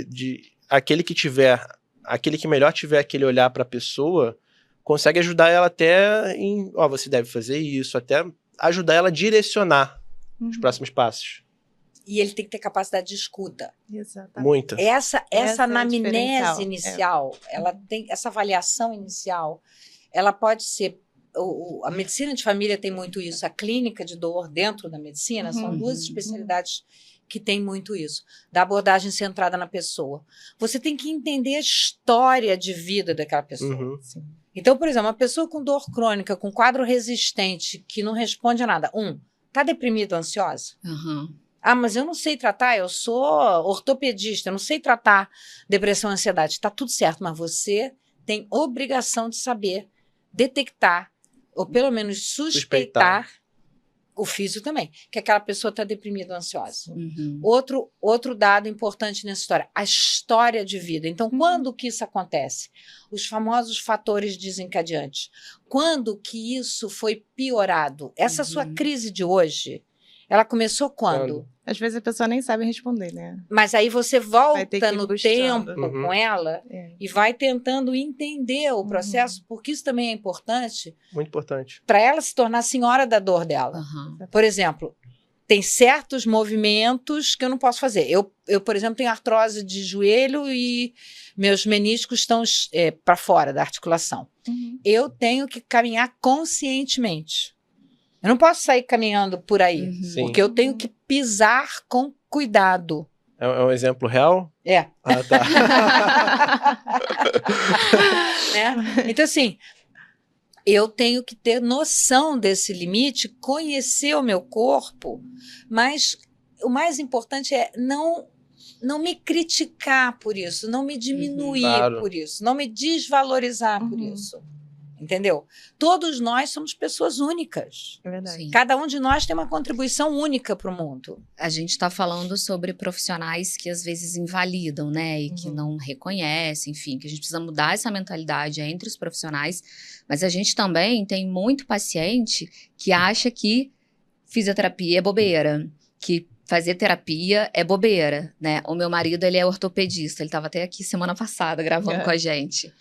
aquele que melhor tiver aquele olhar para a pessoa, consegue ajudar ela até em, você deve fazer isso, até ajudar ela a direcionar os próximos passos. E ele tem que ter capacidade de escuta. Exatamente. Muita. Essa anamnese é inicial, ela tem essa avaliação inicial, ela pode ser. A medicina de família tem muito isso, a clínica de dor dentro da medicina, são duas especialidades que têm muito isso, da abordagem centrada na pessoa. Você tem que entender a história de vida daquela pessoa. Então, por exemplo, uma pessoa com dor crônica, com quadro resistente, que não responde a nada. Está deprimida ou ansiosa? Mas eu não sei tratar, eu sou ortopedista, eu não sei tratar depressão e ansiedade. Está tudo certo, mas você tem obrigação de saber detectar, ou pelo menos suspeitar, o físico também, que aquela pessoa está deprimida ou ansiosa. Outro dado importante nessa história, a história de vida. Então, quando que isso acontece? Os famosos fatores desencadeantes. Quando que isso foi piorado? Essa sua crise de hoje, ela começou quando? Às vezes a pessoa nem sabe responder, né? Mas aí você volta no buscando. tempo com ela e vai tentando entender o processo, porque isso também é importante. Muito importante. Para ela se tornar senhora da dor dela. Por exemplo, tem certos movimentos que eu não posso fazer. Eu, por exemplo, tenho artrose de joelho e meus meniscos estão para fora da articulação. Eu tenho que caminhar conscientemente. Eu não posso sair caminhando por aí, porque eu tenho que pisar com cuidado. É um exemplo real? É. Tá. Né? Então, assim, eu tenho que ter noção desse limite, conhecer o meu corpo, mas o mais importante é não me criticar por isso, não me diminuir por isso, não me desvalorizar por isso. Entendeu? Todos nós somos pessoas únicas. É verdade. Cada um de nós tem uma contribuição única para o mundo. A gente está falando sobre profissionais que às vezes invalidam, né? E que não reconhecem, enfim, que a gente precisa mudar essa mentalidade entre os profissionais. Mas a gente também tem muito paciente que acha que fisioterapia é bobeira, que fazer terapia é bobeira, né? O meu marido, ele é ortopedista, ele estava até aqui semana passada gravando com a gente.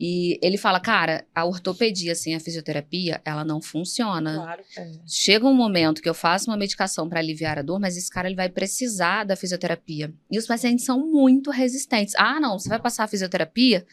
E ele fala, cara, a ortopedia sem a fisioterapia, ela não funciona. Claro. Chega um momento que eu faço uma medicação para aliviar a dor, mas esse cara ele vai precisar da fisioterapia. E os pacientes são muito resistentes. Não, você vai passar a fisioterapia?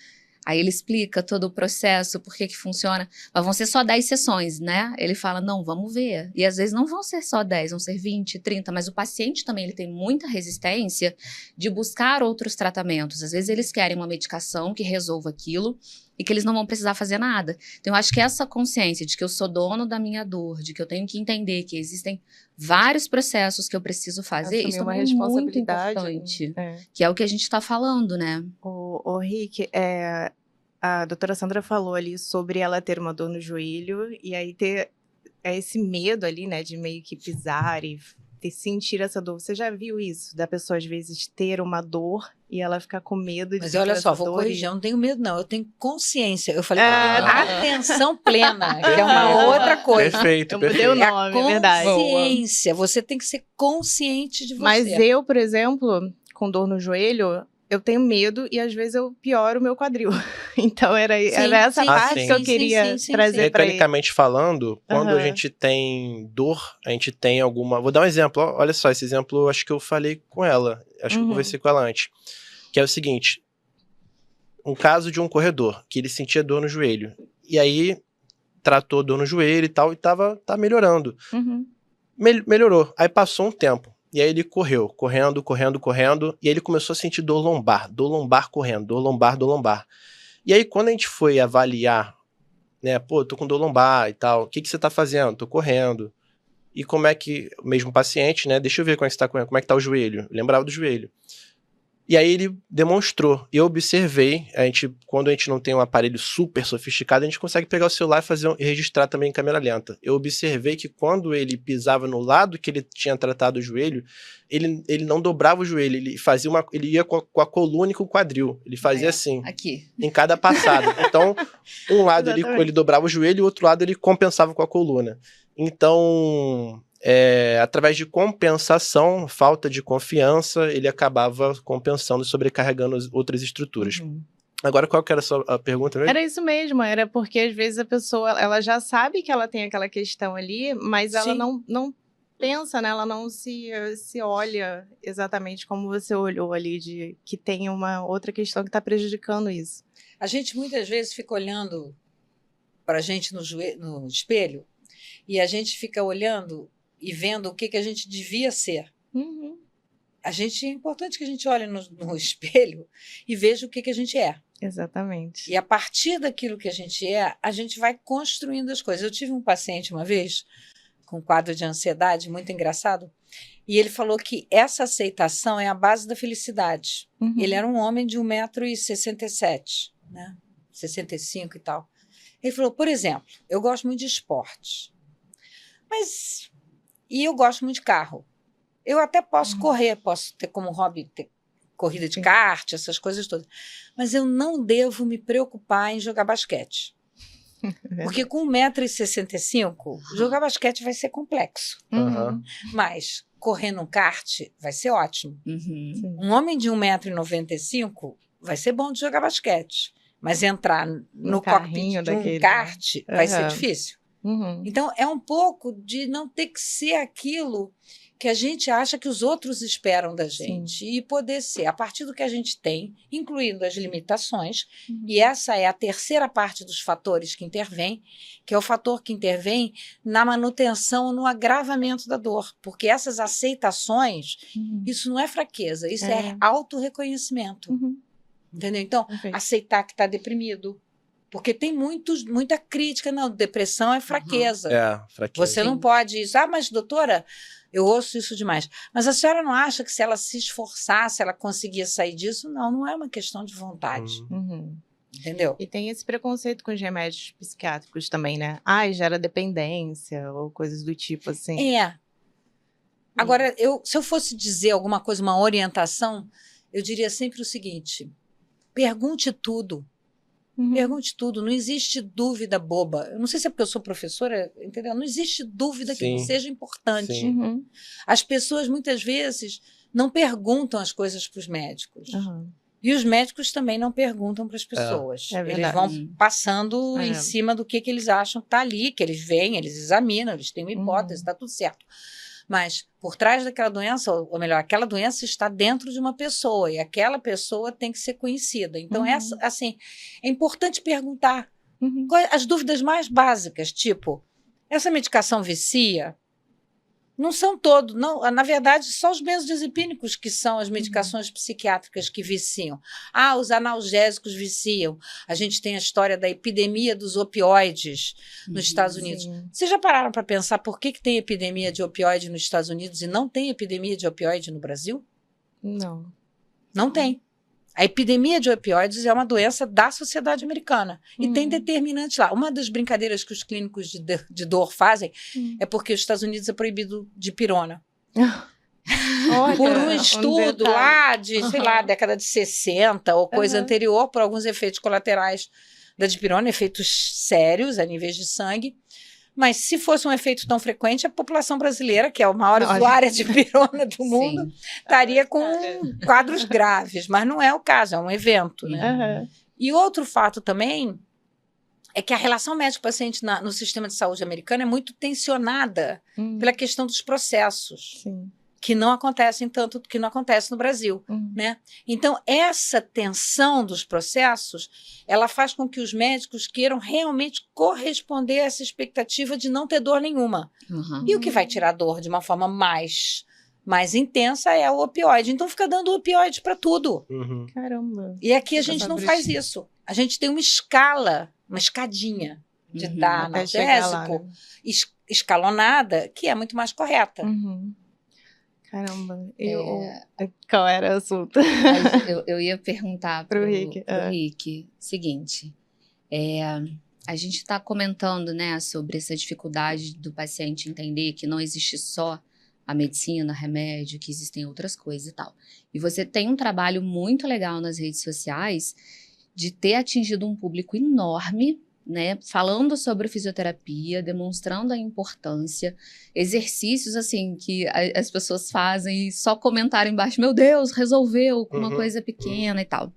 Aí ele explica todo o processo, por que funciona. Mas vão ser só 10 sessões, né? Ele fala, não, vamos ver. E às vezes não vão ser só 10, vão ser 20, 30. Mas o paciente também ele tem muita resistência de buscar outros tratamentos. Às vezes eles querem uma medicação que resolva aquilo e que eles não vão precisar fazer nada. Então eu acho que essa consciência de que eu sou dono da minha dor, de que eu tenho que entender que existem vários processos que eu preciso fazer, isso também é muito importante. Que é o que a gente está falando, né? O Rick, a doutora Sandra falou ali sobre ela ter uma dor no joelho e aí ter esse medo ali, né, de meio que pisar e sentir essa dor. Você já viu isso? Da pessoa, às vezes, ter uma dor e ela ficar com medo de... Mas olha só, vou corrigir, eu não tenho medo, não. Eu tenho consciência. Eu falei, atenção plena, que é uma outra coisa. Perfeito, Eu mudei o nome, é verdade. Consciência. Você tem que ser consciente de você. Mas eu, por exemplo, com dor no joelho, eu tenho medo e às vezes eu pioro o meu quadril. Então era essa parte que eu queria trazer para ele. Mecanicamente falando, quando a gente tem dor, a gente tem alguma... Vou dar um exemplo, olha só, esse exemplo acho que eu falei com ela, acho que eu conversei com ela antes, que é o seguinte, um caso de um corredor, que ele sentia dor no joelho, e aí tratou dor no joelho e tal, e tá melhorando. Melhorou, aí passou um tempo. E aí ele correndo, e aí ele começou a sentir dor lombar correndo, dor lombar. E aí quando a gente foi avaliar né? Pô, tô com dor lombar e tal. O que você tá fazendo? Tô correndo. E como é que, o mesmo paciente, né? Deixa eu ver como é que você tá correndo, como é que tá o joelho. Eu lembrava do joelho. E aí ele demonstrou. Eu observei, quando a gente não tem um aparelho super sofisticado, a gente consegue pegar o celular e registrar também em câmera lenta. Eu observei que quando ele pisava no lado que ele tinha tratado o joelho, ele não dobrava o joelho, ele ia com a coluna e com o quadril. Ele fazia assim. Aqui. Em cada passada. Então, um lado ele dobrava o joelho e o outro lado ele compensava com a coluna. Então, através de compensação, falta de confiança, ele acabava compensando e sobrecarregando as outras estruturas. Agora, qual que era a pergunta mesmo? Era isso mesmo, era porque às vezes a pessoa, ela já sabe que ela tem aquela questão ali, mas ela não pensa, né? Ela não se olha exatamente como você olhou ali, de que tem uma outra questão que está prejudicando isso. A gente muitas vezes fica olhando para a gente no espelho e a gente fica olhando e vendo o que a gente devia ser. É importante que a gente olhe no espelho e veja o que a gente é. Exatamente. E a partir daquilo que a gente vai construindo as coisas. Eu tive um paciente uma vez com um quadro de ansiedade muito engraçado, e ele falou que essa aceitação é a base da felicidade. Ele era um homem de 1,67 m, né? 65 e tal. Ele falou, por exemplo, eu gosto muito de esporte, e eu gosto muito de carro. Eu até posso correr, posso ter como hobby corrida de kart, essas coisas todas. Mas eu não devo me preocupar em jogar basquete. Porque com 1,65 m, jogar basquete vai ser complexo. Mas correr no kart vai ser ótimo. Um homem de 1,95 m vai ser bom de jogar basquete. Mas entrar no cockpit de um kart vai ser difícil. Então, é um pouco de não ter que ser aquilo que a gente acha que os outros esperam da gente. E poder ser, a partir do que a gente tem, incluindo as limitações, e essa é a terceira parte dos fatores que intervêm, que é o fator que intervém na manutenção, no agravamento da dor. Porque essas aceitações, isso não é fraqueza, isso é autorreconhecimento. Entendeu? Então, aceitar que está deprimido. Porque tem muita crítica. Não, depressão é fraqueza. Fraqueza. Você não pode isso. Mas doutora, eu ouço isso demais. Mas a senhora não acha que se ela se esforçasse, ela conseguia sair disso? Não é uma questão de vontade. Entendeu? E tem esse preconceito com os remédios psiquiátricos também, né? Gera dependência ou coisas do tipo assim. Agora, se eu fosse dizer alguma coisa, uma orientação, eu diria sempre o seguinte: pergunte tudo. Pergunte tudo, não existe dúvida boba. Eu não sei se é porque eu sou professora, entendeu? Não existe dúvida que não seja importante. As pessoas, muitas vezes, não perguntam as coisas para os médicos. E os médicos também não perguntam para as pessoas. Eles vão passando em cima do que eles acham que está ali, que eles veem, eles examinam, eles têm uma hipótese, está tudo certo. Mas por trás daquela doença, ou melhor, aquela doença está dentro de uma pessoa e aquela pessoa tem que ser conhecida. Então, é importante perguntar as dúvidas mais básicas, tipo, essa medicação vicia? Não são todos, não, na verdade, só os benzodiazepínicos que são as medicações psiquiátricas que viciam. Os analgésicos viciam. A gente tem a história da epidemia dos opioides nos Estados Unidos. Vocês já pararam para pensar por que tem epidemia de opioide nos Estados Unidos e não tem epidemia de opioide no Brasil? Não. Não tem. A epidemia de opioides é uma doença da sociedade americana. E tem determinantes lá. Uma das brincadeiras que os clínicos de dor fazem é porque os Estados Unidos é proibido de pirona. Olha, por um estudo lá de, sei lá, década de 60 ou coisa anterior, por alguns efeitos colaterais da dipirona, efeitos sérios a níveis de sangue. Mas se fosse um efeito tão frequente, a população brasileira, que é a maior usuária de pirona do mundo, estaria com quadros graves. Mas não é o caso, é um evento, né? E outro fato também é que a relação médico-paciente no sistema de saúde americano é muito tensionada pela questão dos processos. Que não acontecem tanto que não acontece no Brasil, né? Então, essa tensão dos processos, ela faz com que os médicos queiram realmente corresponder a essa expectativa de não ter dor nenhuma. E o que vai tirar dor de uma forma mais intensa é o opioide. Então, fica dando opioide para tudo. Caramba. E aqui a gente não faz isso. A gente tem uma escala, uma escadinha. de dar Até chegar lá, analgésico, né? escalonada, que é muito mais correta. Caramba. Qual era o assunto? Eu ia perguntar Pro pro Rick, Rick, seguinte, a gente está comentando, né, sobre essa dificuldade do paciente entender que não existe só a medicina, remédio, que existem outras coisas e tal. E você tem um trabalho muito legal nas redes sociais de ter atingido um público enorme, né, falando sobre fisioterapia, demonstrando a importância, exercícios assim que as pessoas fazem e só comentaram embaixo, meu Deus, resolveu com uma coisa pequena e tal.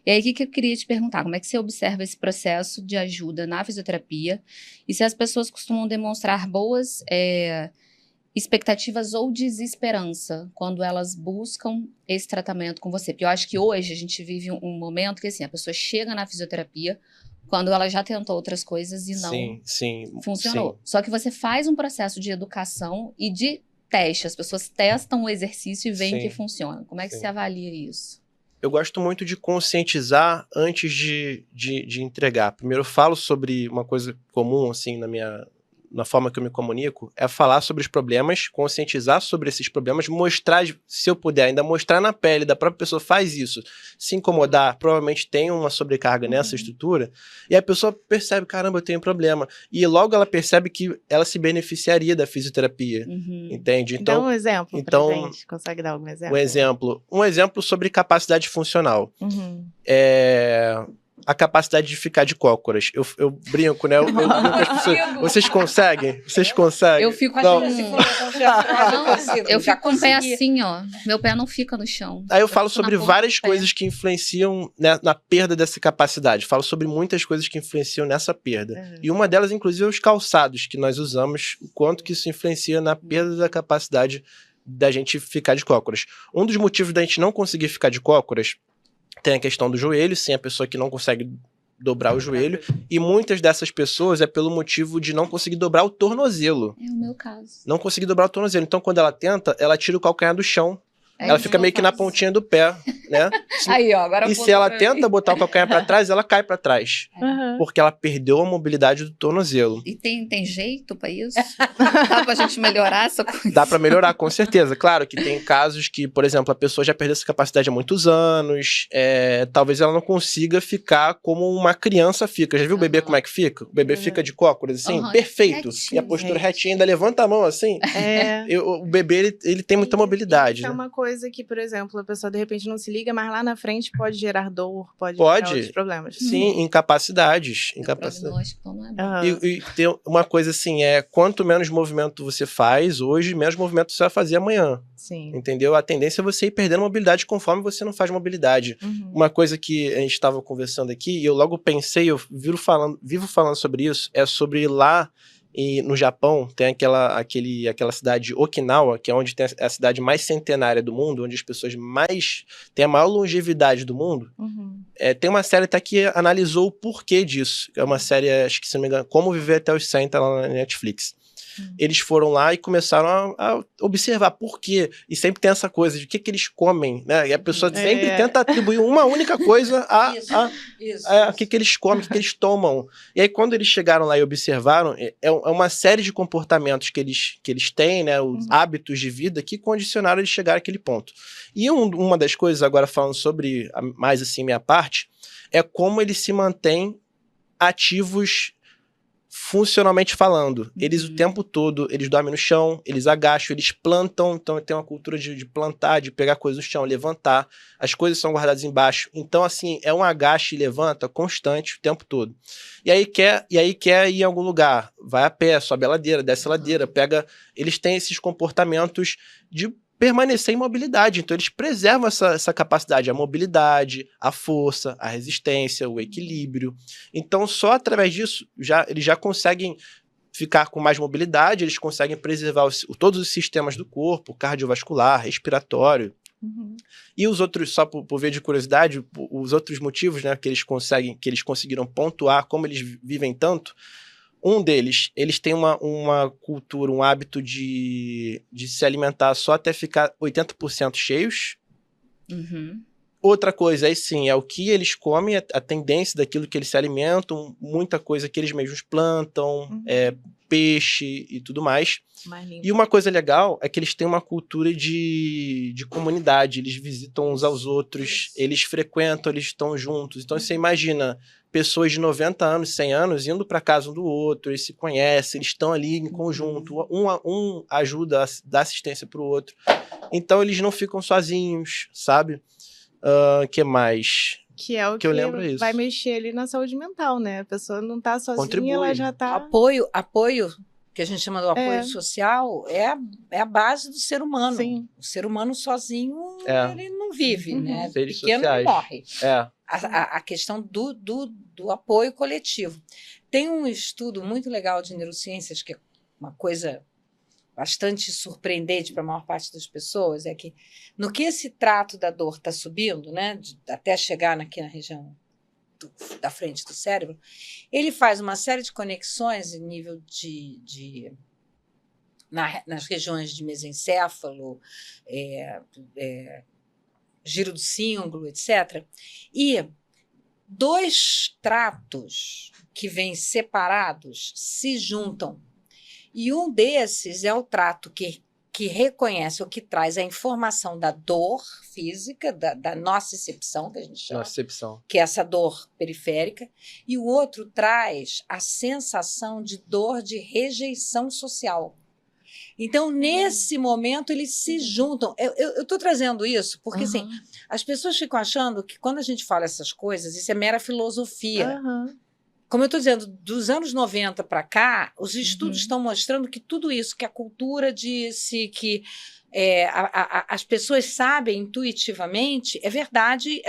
E aí, o que eu queria te perguntar, como é que você observa esse processo de ajuda na fisioterapia e se as pessoas costumam demonstrar boas expectativas ou desesperança quando elas buscam esse tratamento com você? Porque eu acho que hoje a gente vive um momento que assim, a pessoa chega na fisioterapia quando ela já tentou outras coisas e não funcionou. Só que você faz um processo de educação e de teste. As pessoas testam o exercício e veem que funciona. Como é que você avalia isso? Eu gosto muito de conscientizar antes de entregar. Primeiro eu falo sobre uma coisa comum, assim, na forma que eu me comunico, é falar sobre os problemas, conscientizar sobre esses problemas, mostrar, se eu puder, ainda mostrar na pele da própria pessoa, faz isso. Se incomodar, provavelmente tem uma sobrecarga nessa estrutura, e a pessoa percebe, caramba, eu tenho problema. E logo ela percebe que ela se beneficiaria da fisioterapia, entende? Então, dá um exemplo pra gente. Consegue dar algum exemplo? Um exemplo sobre capacidade funcional. A capacidade de ficar de cócoras. Eu brinco, né? Eu brinco com as pessoas. Vocês conseguem? Vocês conseguem? Eu fico eu fico com o pé assim, ó. Meu pé não fica no chão. Aí eu falo sobre várias coisas que influenciam, né, na perda dessa capacidade. Falo sobre muitas coisas que influenciam nessa perda. E uma delas, inclusive, é os calçados que nós usamos, o quanto que isso influencia na perda da capacidade da gente ficar de cócoras. Um dos motivos da gente não conseguir ficar de cócoras tem a questão do joelho, sim, a pessoa que não consegue dobrar o joelho, e muitas dessas pessoas é pelo motivo de não conseguir dobrar o tornozelo. É o meu caso. Não conseguir dobrar o tornozelo. Então, quando ela tenta, ela tira o calcanhar do chão. Ela fica meio que na pontinha do pé, né? Aí, ó, agora e se ela tenta botar o calcanhar pra trás, ela cai pra trás. Porque ela perdeu a mobilidade do tornozelo. E tem jeito pra isso? Dá pra gente melhorar essa coisa? Dá pra melhorar, com certeza. Claro que tem casos que, por exemplo, a pessoa já perdeu essa capacidade há muitos anos, talvez ela não consiga ficar como uma criança fica. Já viu o bebê como é que fica? O bebê fica de cócoras, assim, perfeito. Retinho, e a postura retinha, ainda levanta a mão, assim. O bebê, ele tem muita mobilidade, isso né? É uma coisa que, por exemplo, a pessoa de repente não se liga, mas lá na frente pode gerar dor, pode gerar outros problemas. Sim, incapacidades. E tem uma coisa assim, quanto menos movimento você faz hoje, menos movimento você vai fazer amanhã. Sim. Entendeu? A tendência é você ir perdendo mobilidade conforme você não faz mobilidade. Uma coisa que a gente estava conversando aqui, e eu logo pensei, eu vivo falando sobre isso, é sobre lá e no Japão tem aquela cidade Okinawa, que é onde tem a cidade mais centenária do mundo, onde as pessoas têm a maior longevidade do mundo. Tem uma série até que analisou o porquê disso. É uma série, acho que se não me engano, Como Viver Até os 100, tá lá na Netflix. Eles foram lá e começaram a observar por quê. E sempre tem essa coisa de o que eles comem, né? E a pessoa sempre tenta atribuir uma única coisa a que eles comem, o que eles tomam. E aí, quando eles chegaram lá e observaram, é uma série de comportamentos que eles têm, né? Os hábitos de vida que condicionaram eles chegar àquele ponto. E uma das coisas, agora falando sobre mais assim minha parte, é como eles se mantêm ativos funcionalmente falando. Eles o tempo todo, eles dormem no chão, eles agacham, eles plantam, então tem uma cultura de plantar, de pegar coisas no chão, levantar, as coisas são guardadas embaixo. Então, assim, é um agache e levanta constante o tempo todo. E aí quer ir em algum lugar, vai a pé, sobe a ladeira, desce a ladeira, eles têm esses comportamentos de permanecer em mobilidade. Então, eles preservam essa capacidade, a mobilidade, a força, a resistência, o equilíbrio. Então, só através disso, eles já conseguem ficar com mais mobilidade, eles conseguem preservar todos os sistemas do corpo, cardiovascular, respiratório. E os outros, só por ver de curiosidade, os outros motivos, né, que eles conseguiram pontuar como eles vivem tanto. Um deles, eles têm uma cultura, um hábito de se alimentar só até ficar 80% cheios. Outra coisa, aí sim, é o que eles comem, a tendência daquilo que eles se alimentam, muita coisa que eles mesmos plantam, peixe e tudo mais. E uma coisa legal é que eles têm uma cultura de comunidade, eles visitam uns aos outros, eles frequentam, eles estão juntos. Então você imagina pessoas de 90 anos, 100 anos, indo para casa um do outro, eles se conhecem, eles estão ali em conjunto, um ajuda a dar assistência para o outro. Então eles não ficam sozinhos, sabe? Que mais? Que é o que eu lembro é isso. vai mexer ali na saúde mental, né? A pessoa não tá sozinha, Contribui. ela já tá... Apoio, que a gente chama do apoio social, é a base do ser humano. Sim. O ser humano sozinho, ele não vive, né? Seres Pequeno sociais. não morre. É. A questão do apoio coletivo. Tem um estudo muito legal de neurociências, que é uma coisa bastante surpreendente para a maior parte das pessoas, é que no que esse trato da dor está subindo, né, até chegar aqui na região da frente do cérebro, ele faz uma série de conexões em nível nas regiões de mesencéfalo, giro do cíngulo, etc. E 2 tratos que vêm separados se juntam. E um desses é o trato que reconhece ou que traz a informação da dor física, da nocicepção, que a gente chama, que é essa dor periférica, e o outro traz a sensação de dor de rejeição social. Então, nesse momento, eles se juntam. Eu estou trazendo isso porque assim, as pessoas ficam achando que quando a gente fala essas coisas, isso é mera filosofia. Como eu estou dizendo, dos anos 90 para cá, os estudos estão mostrando que tudo isso que a cultura disse, que as pessoas sabem intuitivamente, é verdade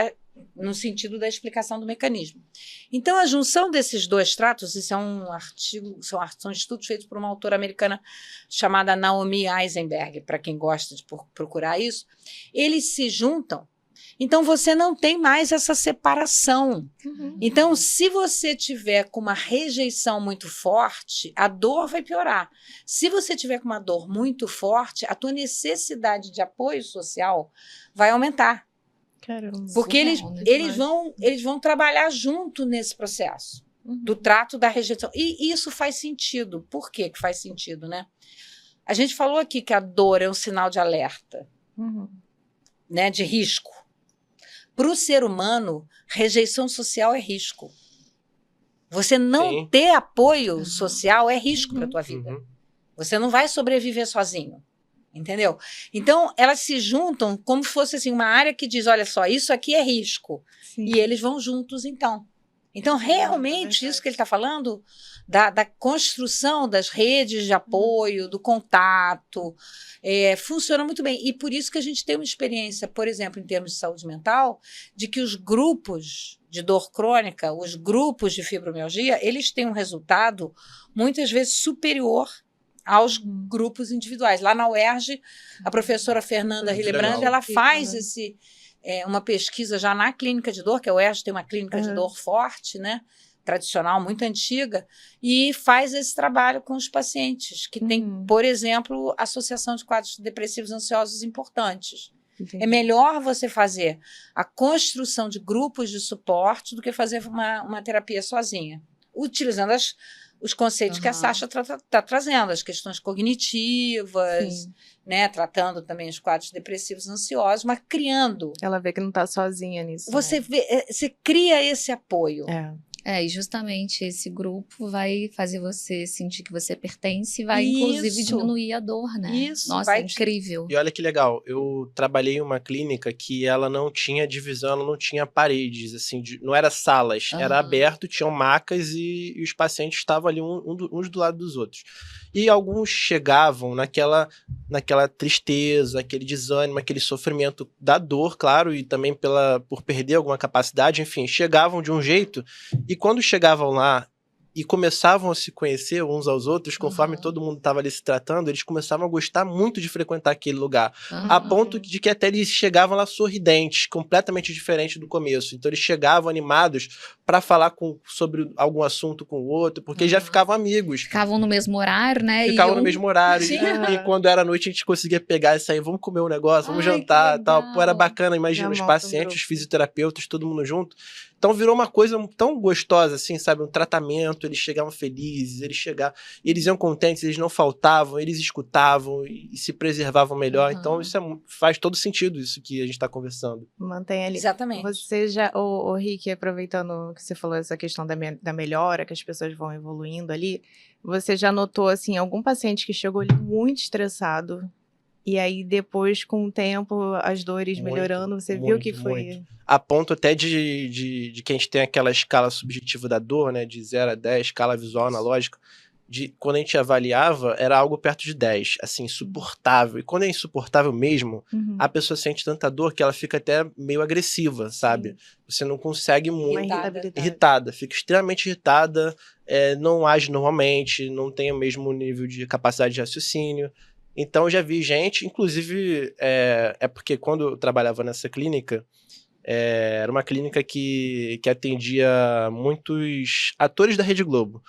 no sentido da explicação do mecanismo. Então, a junção desses 2 tratos, isso é um artigo, são estudos feitos por uma autora americana chamada Naomi Eisenberg, para quem gosta de procurar isso, eles se juntam. Então, você não tem mais essa separação. Então, se você tiver com uma rejeição muito forte, a dor vai piorar. Se você tiver com uma dor muito forte, a tua necessidade de apoio social vai aumentar. Caramba. Porque eles vão trabalhar junto nesse processo do trato da rejeição. E isso faz sentido. Por que faz sentido, né? A gente falou aqui que a dor é um sinal de alerta, né, de risco. Para o ser humano, rejeição social é risco. Você não ter apoio social é risco para a tua vida. Você não vai sobreviver sozinho, entendeu? Então, elas se juntam como se fosse assim, uma área que diz, olha só, isso aqui é risco. E eles vão juntos, então. Então, realmente, isso que ele está falando, da construção das redes de apoio, do contato, funciona muito bem. E por isso que a gente tem uma experiência, por exemplo, em termos de saúde mental, de que os grupos de dor crônica, os grupos de fibromialgia, eles têm um resultado muitas vezes superior aos grupos individuais. Lá na UERJ, a professora Fernanda Hillebrand, ela faz uma pesquisa já na clínica de dor, que a UERJ tem uma clínica de dor forte, né, tradicional, muito antiga, e faz esse trabalho com os pacientes, que tem, por exemplo, associação de quadros depressivos ansiosos importantes. É melhor você fazer a construção de grupos de suporte do que fazer uma terapia sozinha, utilizando os conceitos que a Sasha está trazendo, as questões cognitivas, né, tratando também os quadros depressivos ansiosos, mas criando. Ela vê que não está sozinha nisso. Você cria esse apoio. E justamente esse grupo vai fazer você sentir que você pertence e vai, inclusive, diminuir a dor, né? Nossa, é incrível. E olha que legal, eu trabalhei em uma clínica que ela não tinha divisão, ela não tinha paredes, assim, não era salas, era aberto, tinham macas e os pacientes estavam ali uns do lado dos outros. E alguns chegavam naquela tristeza, aquele desânimo, aquele sofrimento da dor, claro, e também por perder alguma capacidade, enfim, chegavam de um jeito, e quando chegavam lá e começavam a se conhecer uns aos outros, conforme todo mundo estava ali se tratando, eles começavam a gostar muito de frequentar aquele lugar, a ponto de que até eles chegavam lá sorridentes, completamente diferente do começo. Então eles chegavam animados pra falar sobre algum assunto com o outro, porque já ficavam amigos. Ficavam no mesmo horário, né? Ficavam no mesmo horário. Sim. E quando era noite, a gente conseguia pegar e sair, vamos comer um negócio, vamos Ai, jantar que e tal. Pô, era legal. bacana, imagina, Já os monta um pacientes, grupo. os fisioterapeutas, todo mundo junto. Então virou uma coisa tão gostosa, assim, sabe? Um tratamento, eles chegavam felizes, e eles iam contentes, eles não faltavam, eles escutavam e se preservavam melhor. Uhum. Então isso faz todo sentido, isso que a gente tá conversando. Mantém ali. Exatamente. Você já, o Rick, aproveitando que você falou essa questão da melhora, que as pessoas vão evoluindo ali, você já notou, assim, algum paciente que chegou ali muito estressado, e aí depois, com o tempo, as dores Muito, melhorando, você viu muito, que foi... muito. A ponto até de que a gente tem aquela escala subjetiva da dor, né, de 0 a 10, escala visual analógica, quando a gente avaliava, era algo perto de 10, assim, insuportável. E quando é insuportável mesmo, Uhum. a pessoa sente tanta dor que ela fica até meio agressiva, sabe? Você não consegue Uma muito... irritabilidade. Irritada, fica extremamente irritada, não age normalmente, não tem o mesmo nível de capacidade de raciocínio. Então, eu já vi gente, inclusive, é porque quando eu trabalhava nessa clínica, era uma clínica que atendia muitos atores da Rede Globo.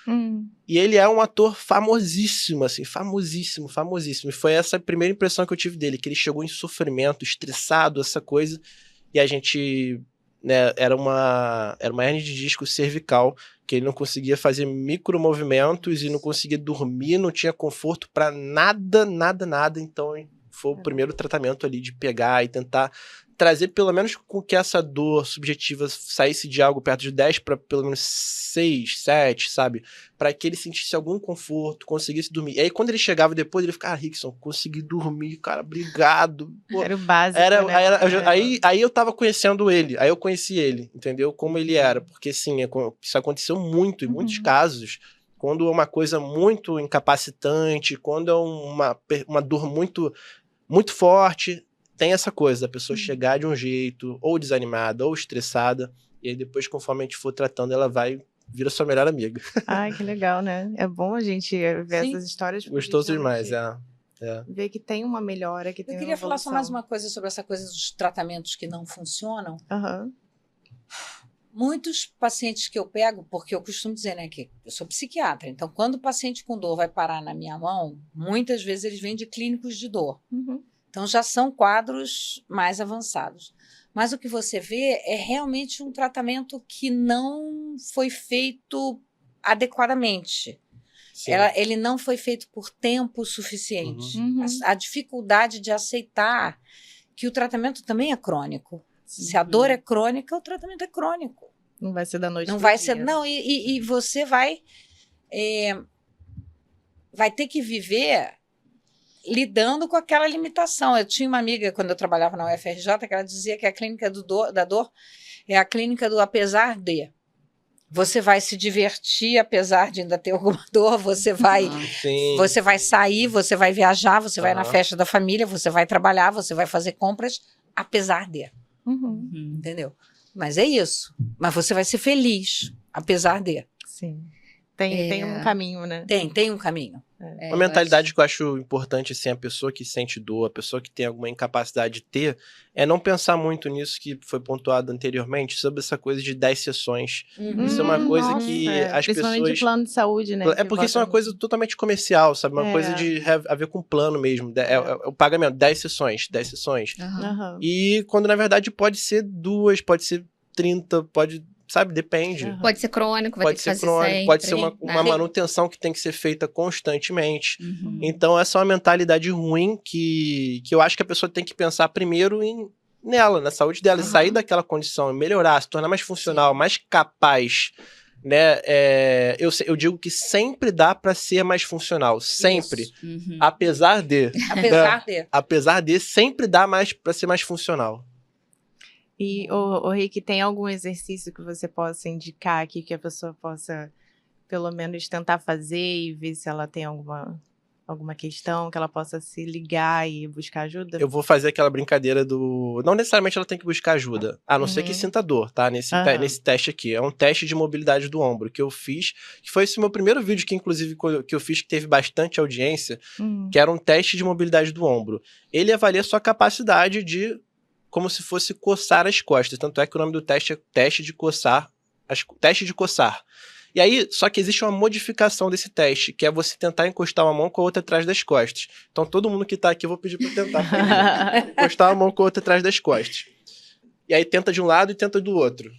E ele é um ator famosíssimo, assim, famosíssimo, famosíssimo. E foi essa a primeira impressão que eu tive dele, que ele chegou em sofrimento, estressado, essa coisa. E a gente, né, era uma hernia de disco cervical, que ele não conseguia fazer micromovimentos e não conseguia dormir, não tinha conforto pra nada, nada, nada. Então, foi o primeiro tratamento ali de pegar e tentar trazer pelo menos com que essa dor subjetiva saísse de algo perto de 10 para pelo menos 6, 7, sabe? Para que ele sentisse algum conforto, conseguisse dormir. E aí quando ele chegava depois, ele ficava, Rickson, consegui dormir, cara, obrigado. Pô, Era o básico, né? aí eu tava conhecendo ele, aí eu conheci ele, entendeu? Como ele era, porque assim, isso aconteceu muito, em muitos casos, quando é uma coisa muito incapacitante, quando é uma dor muito, muito forte, tem essa coisa da pessoa chegar de um jeito, ou desanimada, ou estressada, e aí depois, conforme a gente for tratando, ela vira sua melhor amiga. Ai, que legal, né? É bom a gente ver Sim. essas histórias. porque Gostoso realmente demais, ver que tem uma melhora, que tem Eu uma queria falar só evolução. mais uma coisa sobre essa coisa dos tratamentos que não funcionam. Aham. Muitos pacientes que eu pego, porque eu costumo dizer, né, que eu sou psiquiatra, então quando o paciente com dor vai parar na minha mão, muitas vezes eles vêm de clínicos de dor. Uhum. Então já são quadros mais avançados. Mas o que você vê é realmente um tratamento que não foi feito adequadamente. Sim. Ele não foi feito por tempo suficiente. Uhum. A dificuldade de aceitar que o tratamento também é crônico. Se a dor é crônica, o tratamento é crônico. Não vai ser da noite Não pro vai dia. ser. Não, e você vai ter que viver lidando com aquela limitação. Eu tinha uma amiga, quando eu trabalhava na UFRJ, que ela dizia que a clínica da dor é a clínica do apesar de. Você vai se divertir apesar de ainda ter alguma dor, você vai sair, você vai viajar, você vai na festa da família, você vai trabalhar, você vai fazer compras, apesar de. Uhum. Entendeu? Mas é isso. Mas você vai ser feliz, apesar de. Sim. Tem um caminho, né? Tem um caminho. Uma mentalidade que eu acho importante, assim, a pessoa que sente dor, a pessoa que tem alguma incapacidade de ter, é não pensar muito nisso que foi pontuado anteriormente, sobre essa coisa de 10 sessões. Isso é uma coisa Nossa, que as principalmente pessoas... plano de saúde, né? É porque isso é uma coisa totalmente comercial, sabe? Uma É. coisa de a ver com plano mesmo. É o pagamento, 10 sessões, 10 sessões. Aham. E quando, na verdade, pode ser 2, pode ser 30, pode... Sabe? Depende. Aham. Pode ser crônico, vai Pode ter que ser fazer crônico, sempre, pode ser uma né? manutenção que tem que ser feita constantemente. Uhum. Então, essa é uma mentalidade ruim que eu acho que a pessoa tem que pensar primeiro nela, na saúde dela, e sair daquela condição, melhorar, se tornar mais funcional, mais capaz, né? Eu digo que sempre dá para ser mais funcional, sempre. Isso. Uhum. Apesar de... Apesar de. sempre dá mais para ser mais funcional. E, o Rick, tem algum exercício que você possa indicar aqui que a pessoa possa, pelo menos, tentar fazer e ver se ela tem alguma questão, que ela possa se ligar e buscar ajuda? Eu vou fazer aquela brincadeira do... Não necessariamente ela tem que buscar ajuda, a não ser que sinta dor, tá? Nesse teste aqui. É um teste de mobilidade do ombro que eu fiz, que foi esse meu primeiro vídeo, que inclusive que eu fiz, que teve bastante audiência, que era um teste de mobilidade do ombro. Ele avalia a sua capacidade de, como se fosse coçar as costas. Tanto é que o nome do teste é teste de coçar teste de coçar. E aí, só que existe uma modificação desse teste, que é você tentar encostar uma mão com a outra atrás das costas. Então, todo mundo que tá aqui, eu vou pedir pra tentar. Encostar uma mão com a outra atrás das costas. E aí, tenta de um lado e tenta do outro.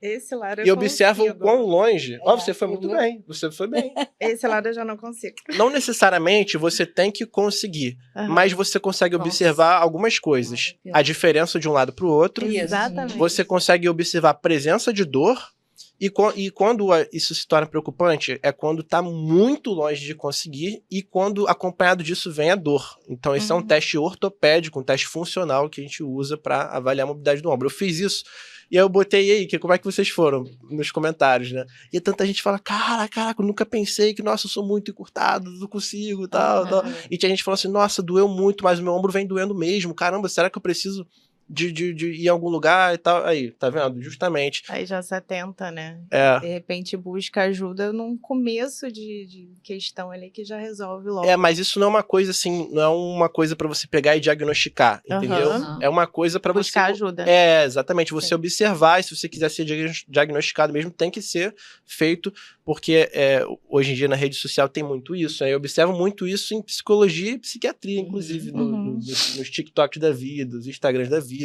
Esse lado E observa o quão longe... Ó, você foi eu muito vou- bem. Você foi bem. Esse lado eu já não consigo. Não necessariamente você tem que conseguir, Aham. mas você consegue Nossa. observar algumas coisas. A diferença de um lado pro outro. Exatamente. Você consegue observar a presença de dor. E quando isso se torna preocupante, é quando tá muito longe de conseguir e quando acompanhado disso vem a dor. Então, esse é um teste ortopédico, um teste funcional que a gente usa para avaliar a mobilidade do ombro. Eu fiz isso e aí eu botei aí, como é que vocês foram nos comentários, né? E tanta gente fala, caraca, eu nunca pensei que, nossa, eu sou muito encurtado, não consigo e tal. E tinha gente falando assim, nossa, doeu muito, mas o meu ombro vem doendo mesmo. Caramba, será que eu preciso de ir em algum lugar e tal? Aí, tá vendo? Justamente. Aí já se atenta, né? É. De repente busca ajuda num começo de questão ali que já resolve logo. Mas isso não é uma coisa assim, não é uma coisa pra você pegar e diagnosticar, entendeu? Aham. É uma coisa pra você... Buscar ajuda. Exatamente. Você Sim. observar, e se você quiser ser diagnosticado mesmo, tem que ser feito, porque hoje em dia na rede social tem muito isso. Eu observo muito isso em psicologia e psiquiatria, inclusive, nos TikToks da vida, nos Instagrams da vida.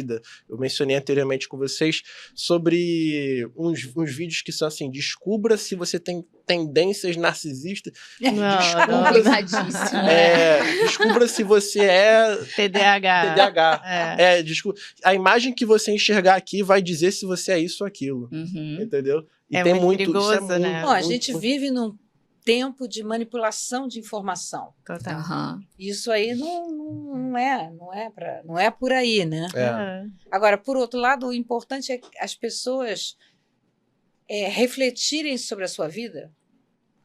Eu mencionei anteriormente com vocês sobre uns vídeos que são assim, descubra se você tem tendências narcisistas. Não. Complicadíssimo. Descubra se você é TDAH. TDAH. Desculpa. A imagem que você enxergar aqui vai dizer se você é isso ou aquilo. Uhum. Entendeu? E É tem muito muito isso perigoso, né? Bom, a gente vive num tempo de manipulação de informação. Total. Aham. Isso aí não é por aí, né? É. Agora, por outro lado, o importante é as pessoas refletirem sobre a sua vida,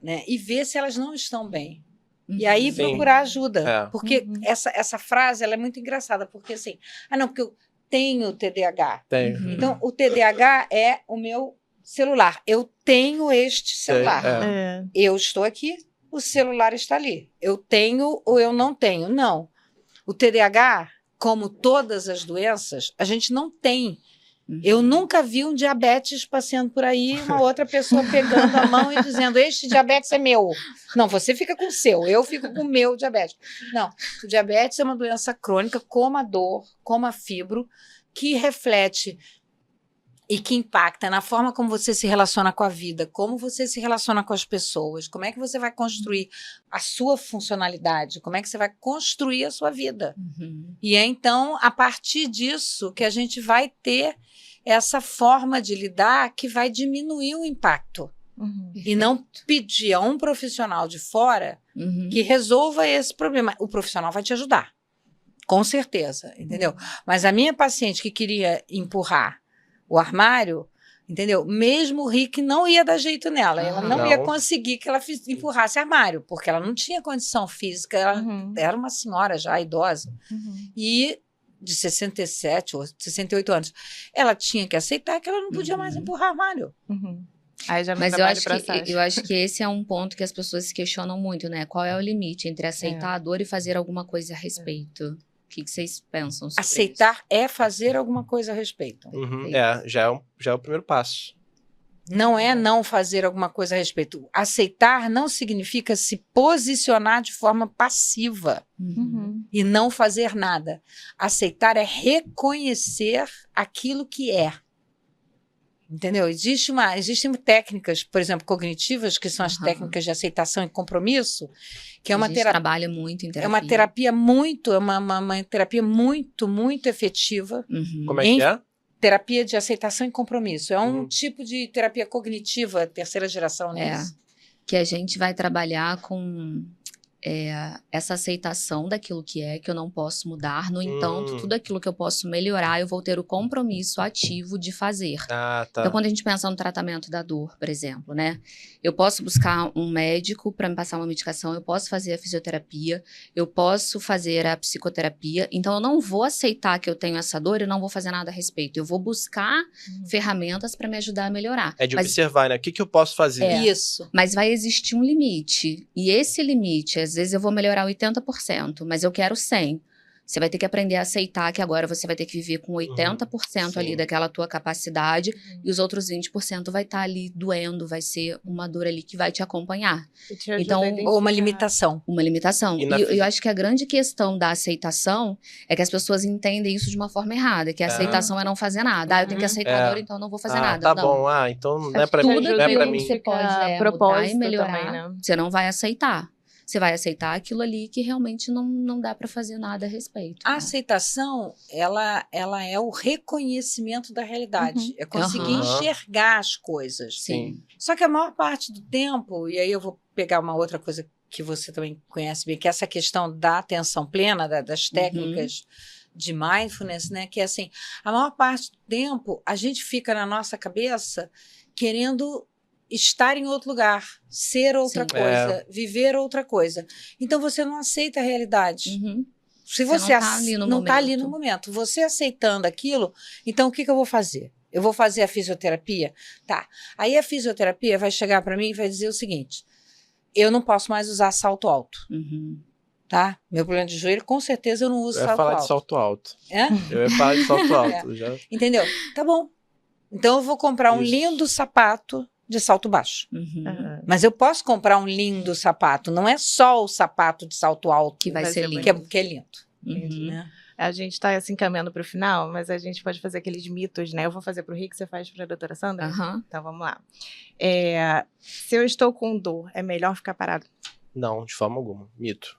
né, e ver se elas não estão bem. E aí Sim. procurar ajuda. É. Porque essa frase ela é muito engraçada, porque assim, porque eu tenho TDAH. Tem. Uhum. Então, o TDAH é o meu celular. Eu tenho este celular. É. Eu estou aqui, o celular está ali. Eu tenho ou eu não tenho? Não. O TDAH, como todas as doenças, a gente não tem. Eu nunca vi um diabetes passeando por aí, uma outra pessoa pegando a mão e dizendo, este diabetes é meu. Não, você fica com o seu, eu fico com o meu diabetes. Não, o diabetes é uma doença crônica, como a dor, como a fibro, que reflete e que impacta na forma como você se relaciona com a vida, como você se relaciona com as pessoas, como é que você vai construir a sua funcionalidade, como é que você vai construir a sua vida. Uhum. E é então, a partir disso, que a gente vai ter essa forma de lidar que vai diminuir o impacto. E não pedir a um profissional de fora Uhum. que resolva esse problema. O profissional vai te ajudar, com certeza, entendeu? Mas a minha paciente que queria empurrar o armário, entendeu? Mesmo o Rick não ia dar jeito nela, ela não ia conseguir que ela empurrasse armário, porque ela não tinha condição física, ela era uma senhora já idosa, e de 67 ou 68 anos, ela tinha que aceitar que ela não podia mais empurrar armário. Aí já não Mas trabalho pra Sasha. eu acho que esse é um ponto que as pessoas se questionam muito, né? Qual é o limite entre aceitar a dor e fazer alguma coisa a respeito? O que vocês pensam sobre Aceitar é fazer alguma coisa a respeito. Uhum. Já é o primeiro passo. Não é não fazer alguma coisa a respeito. Aceitar não significa se posicionar de forma passiva e não fazer nada. Aceitar é reconhecer aquilo que é. Entendeu? Existem técnicas, por exemplo, cognitivas, que são as técnicas de aceitação e compromisso, que é uma terapia. Trabalha muito em terapia. É uma terapia uma terapia muito, muito efetiva. Uhum. Como é que é? Terapia de aceitação e compromisso. É um tipo de terapia cognitiva, terceira geração, né? Que a gente vai trabalhar com essa aceitação daquilo que eu não posso mudar. No entanto, tudo aquilo que eu posso melhorar, eu vou ter o compromisso ativo de fazer. Ah, tá. Então, quando a gente pensa no tratamento da dor, por exemplo, né? Eu posso buscar um médico para me passar uma medicação, eu posso fazer a fisioterapia, eu posso fazer a psicoterapia. Então, eu não vou aceitar que eu tenho essa dor e não vou fazer nada a respeito. Eu vou buscar ferramentas para me ajudar a melhorar. É de observar, né? O que eu posso fazer? Isso. Mas vai existir um limite. E esse limite, às vezes eu vou melhorar 80%, mas eu quero 100%. Você vai ter que aprender a aceitar que agora você vai ter que viver com 80% ali Sim. daquela tua capacidade e os outros 20% vai estar ali doendo, vai ser uma dor ali que vai te acompanhar. E te ajuda Então, a Ou uma identificar. limitação. Uma limitação. E E na eu acho que a grande questão da aceitação é que as pessoas entendem isso de uma forma errada, que a aceitação é não fazer nada. Ah, eu tenho que aceitar a dor, então eu não vou fazer nada. Tá Não. bom. Então não é pra Te mim, Tudo não é ajuda pra a mim. você pode identificar mudar e propósito melhorar, também, né? você não vai aceitar. Você vai aceitar aquilo ali que realmente não dá pra fazer nada a respeito. A né? aceitação, ela é o reconhecimento da realidade. É conseguir Aham. enxergar as coisas. Sim. Só que a maior parte do tempo, e aí eu vou pegar uma outra coisa que você também conhece bem, que é essa questão da atenção plena, das técnicas de mindfulness, né? Que é assim, a maior parte do tempo a gente fica na nossa cabeça querendo estar em outro lugar, ser outra Sim. coisa, viver outra coisa. Então você não aceita a realidade. Uhum. Se Você você não tá ali no não está ali momento. no momento, você aceitando aquilo, então o que eu vou fazer? Eu vou fazer a fisioterapia? Tá. Aí a fisioterapia vai chegar para mim e vai dizer o seguinte: eu não posso mais usar salto alto, Uhum. tá? Meu problema de joelho, com certeza eu não uso Eu ia salto falar alto. de salto alto. É? Eu ia falar de salto alto. Já. Entendeu? Tá bom. Então eu vou comprar um Isso. lindo sapato de salto baixo. Uhum. Aham. Mas eu posso comprar um lindo sapato, não é só o sapato de salto alto Que vai Vai ser ser lindo. que é lindo. Uhum. Né? A gente está assim caminhando para o final, mas a gente pode fazer aqueles mitos, né? Eu vou fazer para o Rick, você faz para a doutora Sandra? Aham. Então vamos lá. Se eu estou com dor, é melhor ficar parado? Não, de forma alguma. Mito.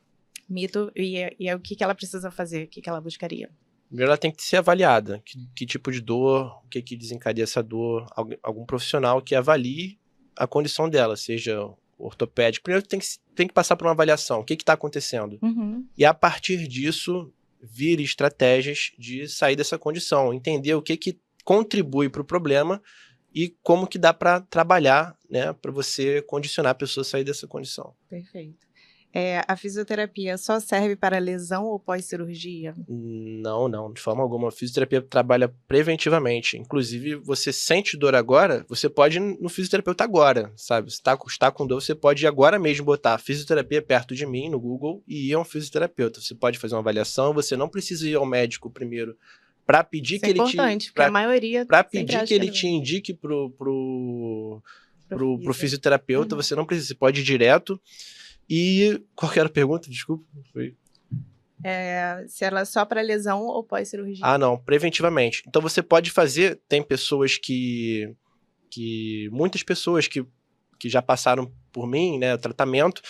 Mito. E o que ela precisa fazer? O que ela buscaria? Primeiro ela tem que ser avaliada. Que tipo de dor, o que desencadeia essa dor. Algum profissional que avalie a condição dela, seja ortopédico. Primeiro tem que passar por uma avaliação. O que está acontecendo? Uhum. E a partir disso, vir estratégias de sair dessa condição. Entender o que contribui para o problema e como que dá para trabalhar, né, para você condicionar a pessoa a sair dessa condição. Perfeito. A fisioterapia só serve para lesão ou pós-cirurgia? Não, de forma alguma. A fisioterapia trabalha preventivamente. Inclusive, você sente dor agora, você pode ir no fisioterapeuta agora, sabe? Se está com dor, você pode ir agora mesmo botar fisioterapia perto de mim no Google e ir a um fisioterapeuta. Você pode fazer uma avaliação, você não precisa ir ao médico primeiro para pedir Isso que é ele importante, te... porque a maioria Para sempre pedir acha que ele não. te indique pro Profissa. fisioterapeuta, Uhum. você não precisa, você pode ir direto. E qual que era a pergunta? Desculpa. Foi. Se ela é só para lesão ou pós-cirurgia? Ah, não, preventivamente. Então você pode fazer, tem pessoas muitas pessoas que já passaram por mim, né, tratamento,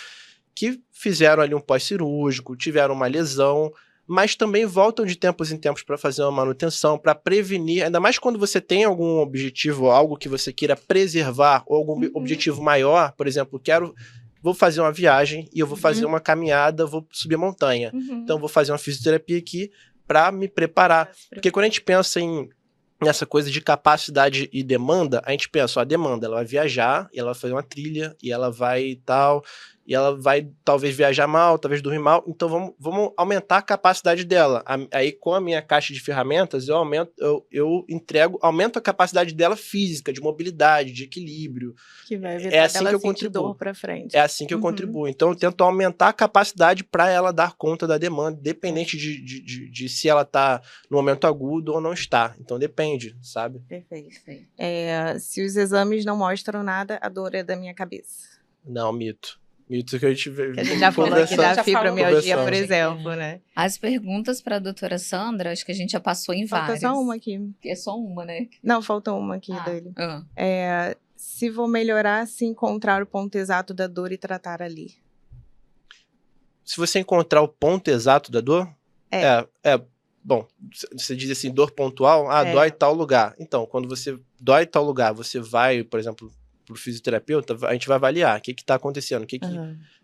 que fizeram ali um pós-cirúrgico, tiveram uma lesão, mas também voltam de tempos em tempos para fazer uma manutenção, para prevenir, ainda mais quando você tem algum objetivo, algo que você queira preservar, ou algum objetivo maior, por exemplo, vou fazer uma viagem e eu vou fazer uma caminhada, vou subir a montanha. Uhum. Então, vou fazer uma fisioterapia aqui para me preparar. Porque quando a gente pensa nessa coisa de capacidade e demanda, a gente pensa, a demanda, ela vai viajar, e ela vai fazer uma trilha, e ela vai tal, e ela vai talvez viajar mal, talvez dormir mal, então vamos aumentar a capacidade dela. Aí com a minha caixa de ferramentas, eu aumento a capacidade dela física, de mobilidade, de equilíbrio. Que vai evitar É assim dela que eu sentir contribuo. dor para frente. É assim que eu contribuo. Então, eu tento aumentar a capacidade para ela dar conta da demanda, independente de se ela está no momento agudo ou não está. Então, depende, sabe? Perfeito. Se os exames não mostram nada, a dor é da minha cabeça. Não, mito. Mito que a gente vê. Que a gente já falou aqui Já da falou fibromialgia, conversando. por exemplo, né? As perguntas para a doutora Sandra, acho que a gente já passou em Falta várias. só uma aqui. É só uma, né? Não, falta uma aqui dele. Ah. Se vou melhorar, se encontrar o ponto exato da dor e tratar ali. Se você encontrar o ponto exato da dor, bom, você diz assim, dor pontual, dói tal lugar. Então, quando você dói tal lugar, você vai, por exemplo, pro fisioterapeuta, a gente vai avaliar o que está acontecendo, o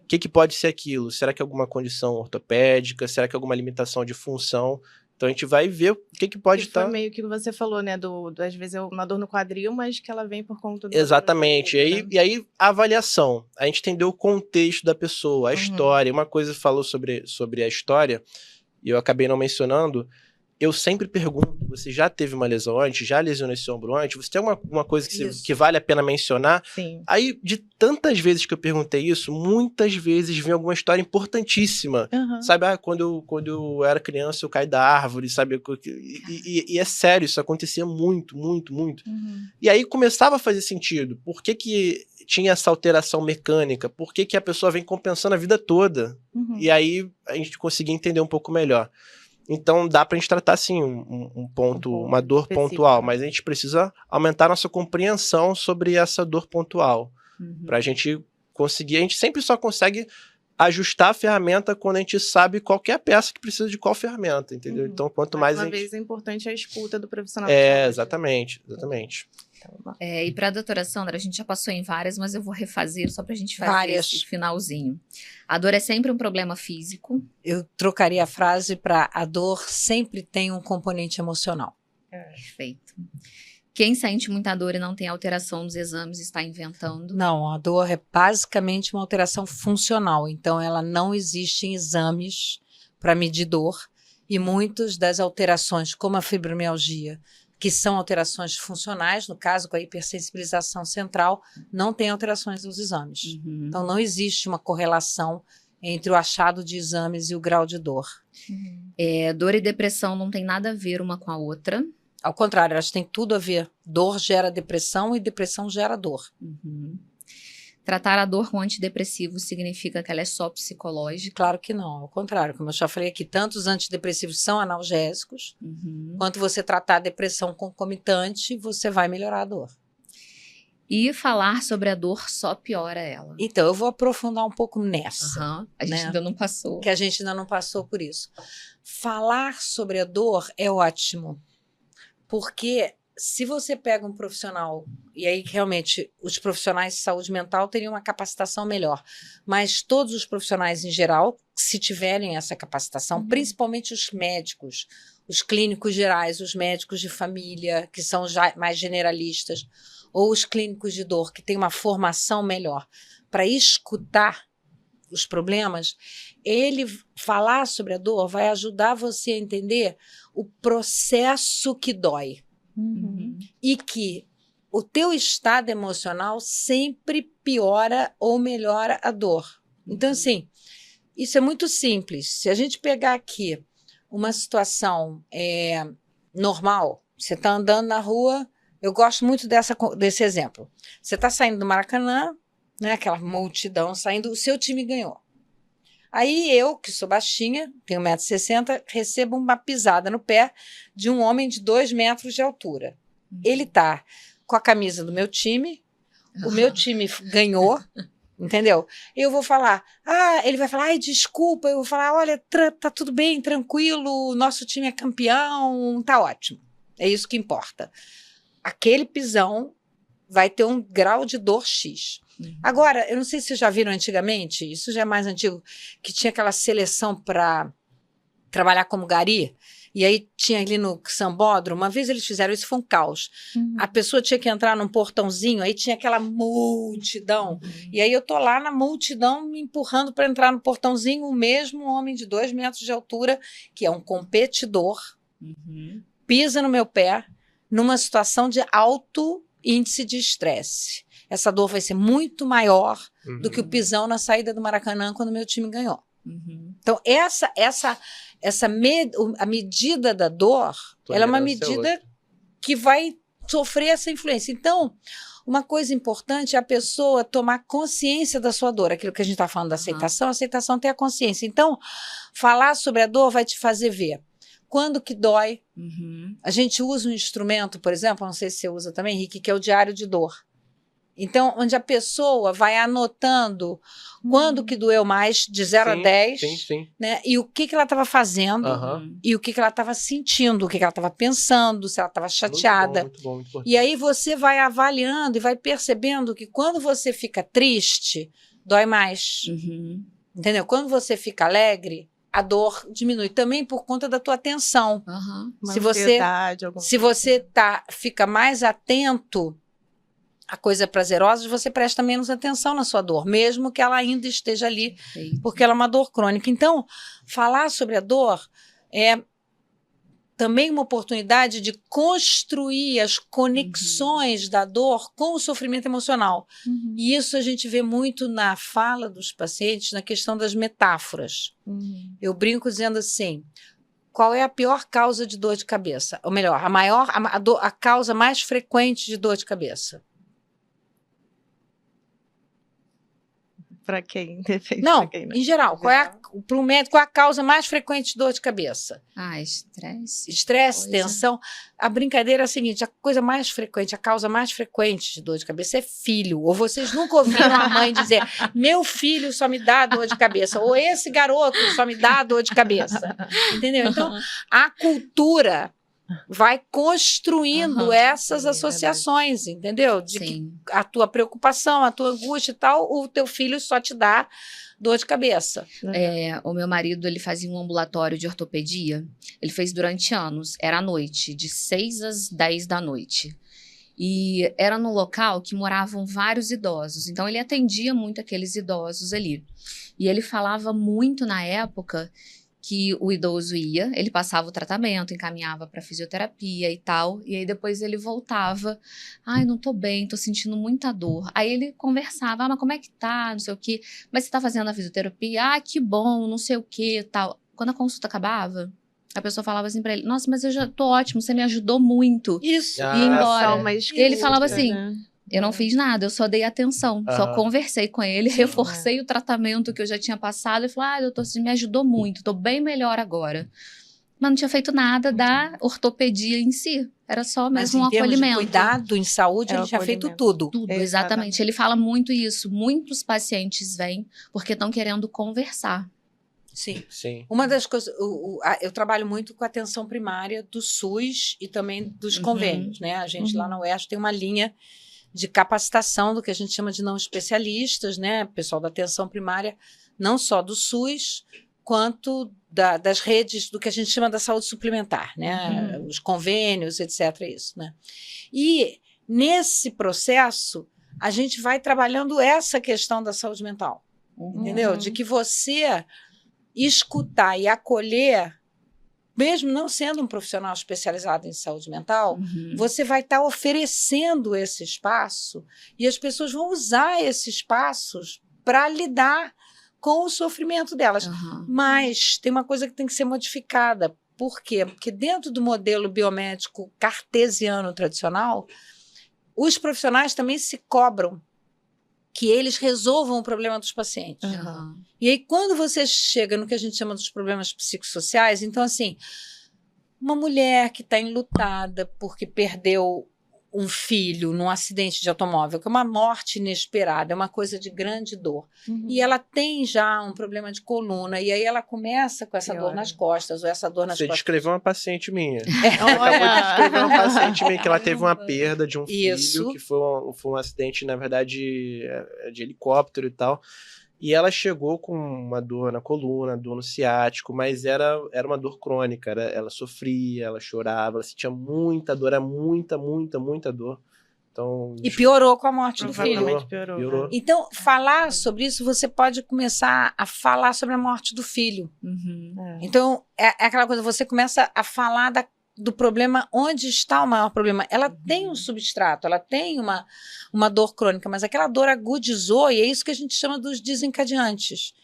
que pode ser aquilo, será que é alguma condição ortopédica, será que é alguma limitação de função, então a gente vai ver o que pode estar... Foi meio que você falou, né, às vezes é uma dor no quadril, mas que ela vem por conta do... Exatamente, né? e aí a avaliação, a gente entendeu o contexto da pessoa, a história, uma coisa falou sobre a história, e eu acabei não mencionando, eu sempre pergunto, você já teve uma lesão antes? Já lesionou esse ombro antes? Você tem alguma coisa que vale a pena mencionar? Sim. Aí, de tantas vezes que eu perguntei isso, muitas vezes vem alguma história importantíssima. Sabe, quando eu era criança, eu caí da árvore, sabe? E é sério, isso acontecia muito, muito, muito. E aí começava a fazer sentido. Por que tinha essa alteração mecânica? Por que a pessoa vem compensando a vida toda? E aí a gente conseguia entender um pouco melhor. Então dá pra gente tratar assim um ponto, uma dor específico, pontual, né? mas a gente precisa aumentar nossa compreensão sobre essa dor pontual. Pra gente conseguir, a gente sempre só consegue ajustar a ferramenta quando a gente sabe qual que é a peça que precisa de qual ferramenta, entendeu? Então quanto mais a Uma gente... vez é importante a escuta do profissional de saúde. Exatamente. Então, E para a doutora Sandra, a gente já passou em várias, mas eu vou refazer só para a gente fazer esse finalzinho. A dor é sempre um problema físico. Eu trocaria a frase para a dor sempre tem um componente emocional. Perfeito. Quem sente muita dor e não tem alteração nos exames está inventando. Não, a dor é basicamente uma alteração funcional. Então, ela não existe em exames para medir dor. E muitas das alterações, como a fibromialgia, que são alterações funcionais, no caso com a hipersensibilização central, não tem alterações nos exames. Então, não existe uma correlação entre o achado de exames e o grau de dor. Dor e depressão não tem nada a ver uma com a outra. Ao contrário, elas têm tudo a ver. Dor gera depressão e depressão gera dor. Tratar a dor com antidepressivos significa que ela é só psicológica? Claro que não, ao contrário. Como eu já falei aqui, tanto os antidepressivos são analgésicos, quanto você tratar a depressão concomitante, você vai melhorar a dor. E falar sobre a dor só piora ela. Então, eu vou aprofundar um pouco nessa. A gente ainda não passou. Que a gente ainda não passou por isso. Falar sobre a dor é ótimo, porque se você pega um profissional, e aí realmente os profissionais de saúde mental teriam uma capacitação melhor, mas todos os profissionais em geral, se tiverem essa capacitação, principalmente os médicos, os clínicos gerais, os médicos de família, que são já mais generalistas, ou os clínicos de dor, que têm uma formação melhor para escutar os problemas, ele falar sobre a dor vai ajudar você a entender o processo que dói. E que o teu estado emocional sempre piora ou melhora a dor. Então, assim, isso é muito simples. Se a gente pegar aqui uma situação normal, você está andando na rua, eu gosto muito desse exemplo. Você está saindo do Maracanã, né, aquela multidão saindo, o seu time ganhou. Aí eu, que sou baixinha, tenho 1,60 m, recebo uma pisada no pé de um homem de 2 metros de altura. Ele tá com a camisa do meu time, o meu time ganhou, entendeu? Eu vou falar, ele vai falar, ai, desculpa, eu vou falar, olha, tá tudo bem, tranquilo, nosso time é campeão, tá ótimo. É isso que importa. Aquele pisão vai ter um grau de dor X. Agora, eu não sei se vocês já viram antigamente, isso já é mais antigo, que tinha aquela seleção para trabalhar como gari, e aí tinha ali no Sambódromo, uma vez eles fizeram isso, foi um caos. A pessoa tinha que entrar num portãozinho, aí tinha aquela multidão, e aí eu tô lá na multidão me empurrando para entrar no portãozinho, o mesmo homem de 2 metros de altura, que é um competidor, pisa no meu pé, numa situação de alto índice de estresse. Essa dor vai ser muito maior do que o pisão na saída do Maracanã quando meu time ganhou. Então, a medida da dor, ela é uma medida que vai sofrer essa influência. Então, uma coisa importante é a pessoa tomar consciência da sua dor. Aquilo que a gente está falando da aceitação, a aceitação tem a consciência. Então, falar sobre a dor vai te fazer ver quando que dói. A gente usa um instrumento, por exemplo, não sei se você usa também, Henrique, que é o diário de dor. Então, onde a pessoa vai anotando quando que doeu mais, de 0 a 10, né? E o que ela estava fazendo, e o que ela estava sentindo, o que ela estava pensando, se ela estava chateada. Muito bom, muito e aí você vai avaliando e vai percebendo que quando você fica triste, dói mais. Entendeu? Quando você fica alegre, a dor diminui também por conta da tua atenção. Se você fica mais atento a coisa prazerosa, você presta menos atenção na sua dor, mesmo que ela ainda esteja ali, porque ela é uma dor crônica. Então, falar sobre a dor também uma oportunidade de construir as conexões da dor com o sofrimento emocional. E isso a gente vê muito na fala dos pacientes, na questão das metáforas. Eu brinco dizendo assim, qual é a pior causa de dor de cabeça? Ou melhor, a causa mais frequente de dor de cabeça? Para quem? Depende Não, pra quem, né? em geral, para o médico, qual é a causa mais frequente de dor de cabeça? Estresse. Estresse, Coisa. tensão. A brincadeira é a seguinte, a coisa mais frequente, a causa mais frequente de dor de cabeça é filho. Ou vocês nunca ouviram a mãe dizer, meu filho só me dá dor de cabeça, ou esse garoto só me dá dor de cabeça. Entendeu? Então, a cultura vai construindo essas sim, é associações, entendeu? De que Sim. a tua preocupação, a tua angústia e tal, o teu filho só te dá dor de cabeça. O meu marido, ele fazia um ambulatório de ortopedia. Ele fez durante anos. Era à noite, de 6 às 10 da noite. E era num local que moravam vários idosos. Então, ele atendia muito aqueles idosos ali. E ele falava muito na época que o idoso ia, ele passava o tratamento, encaminhava para fisioterapia e tal, e aí depois ele voltava, não tô bem, tô sentindo muita dor. Aí ele conversava, mas como é que tá, não sei o quê, mas você tá fazendo a fisioterapia? Que bom, não sei o quê, tal. Quando a consulta acabava, a pessoa falava assim pra ele, nossa, mas eu já tô ótimo, você me ajudou muito. Isso. E ia embora. E ele falava assim, né? eu não fiz nada, eu só dei atenção, só conversei com ele, reforcei o tratamento que eu já tinha passado e falei, doutor, você me ajudou muito, tô bem melhor agora. Mas não tinha feito nada da ortopedia em si, era só mesmo um em termos acolhimento. De cuidado em saúde, ele tinha feito tudo. Tudo, exatamente. Ele fala muito isso, muitos pacientes vêm porque estão querendo conversar. Sim. Uma das coisas, eu trabalho muito com a atenção primária do SUS e também dos convênios, né? A gente lá na UERJ tem uma linha de capacitação do que a gente chama de não especialistas, né? Pessoal da atenção primária, não só do SUS, quanto das redes do que a gente chama da saúde suplementar, né? Os convênios, etc. Isso, né? E nesse processo, a gente vai trabalhando essa questão da saúde mental, entendeu? De que você escutar e acolher, mesmo não sendo um profissional especializado em saúde mental, você vai estar oferecendo esse espaço e as pessoas vão usar esses espaços para lidar com o sofrimento delas. Mas tem uma coisa que tem que ser modificada. Por quê? Porque dentro do modelo biomédico cartesiano tradicional, os profissionais também se cobram que eles resolvam o problema dos pacientes. E aí, quando você chega no que a gente chama dos problemas psicossociais, então, assim, uma mulher que está enlutada porque perdeu um filho num acidente de automóvel, que é uma morte inesperada, é uma coisa de grande dor. E ela tem já um problema de coluna, e aí ela começa com essa dor nas costas, ou essa dor nas costas. Você descreveu uma paciente minha. Você acabou de descrever uma paciente minha, que ela teve uma perda de um filho, que foi um acidente, na verdade, de helicóptero e tal. E ela chegou com uma dor na coluna, dor no ciático, mas era uma dor crônica. Ela sofria, ela chorava, ela sentia muita dor, era muita dor. Então, e piorou com a morte do filho. Piorou. Então, falar sobre isso, você pode começar a falar sobre a morte do filho. Então, é aquela coisa, você começa a falar do problema, onde está o maior problema. Ela tem um substrato, ela tem uma dor crônica, mas aquela dor agudizou, e é isso que a gente chama dos desencadeantes.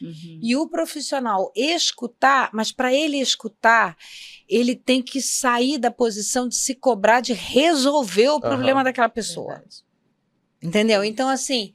E o profissional escutar, mas para ele escutar, ele tem que sair da posição de se cobrar, de resolver o problema daquela pessoa. Entendeu? Então, assim,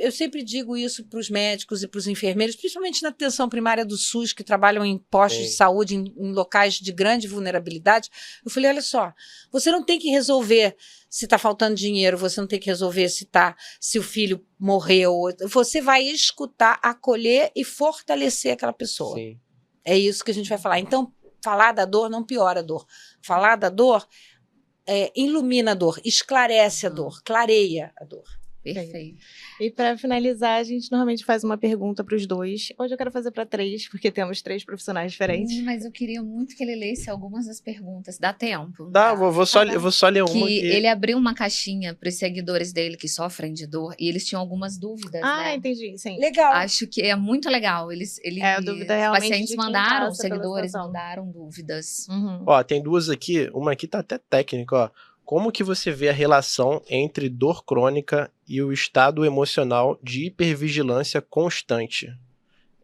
eu sempre digo isso para os médicos e para os enfermeiros, principalmente na atenção primária do SUS, que trabalham em postos de saúde, em locais de grande vulnerabilidade. Eu falei, olha só, você não tem que resolver se está faltando dinheiro, você não tem que resolver se o filho morreu. Você vai escutar, acolher e fortalecer aquela pessoa. Sim. É isso que a gente vai falar. Então, falar da dor não piora a dor. Falar da dor ilumina a dor, esclarece a dor, clareia a dor. Perfeito. E para finalizar, a gente normalmente faz uma pergunta para os dois. Hoje eu quero fazer para 3, porque temos 3 profissionais diferentes. Mas eu queria muito que ele lesse algumas das perguntas. Dá tempo? Dá, eu vou só ler uma Que aqui. ele abriu uma caixinha para os seguidores dele que sofrem de dor e eles tinham algumas dúvidas, né? Entendi, sim. Legal. Acho que é muito legal. A dúvida os realmente pacientes de quem mandaram, os passa pela seguidores situação. mandaram dúvidas. Ó, tem 2 aqui. Uma aqui tá até técnica, ó. Como que você vê a relação entre dor crônica e o estado emocional de hipervigilância constante?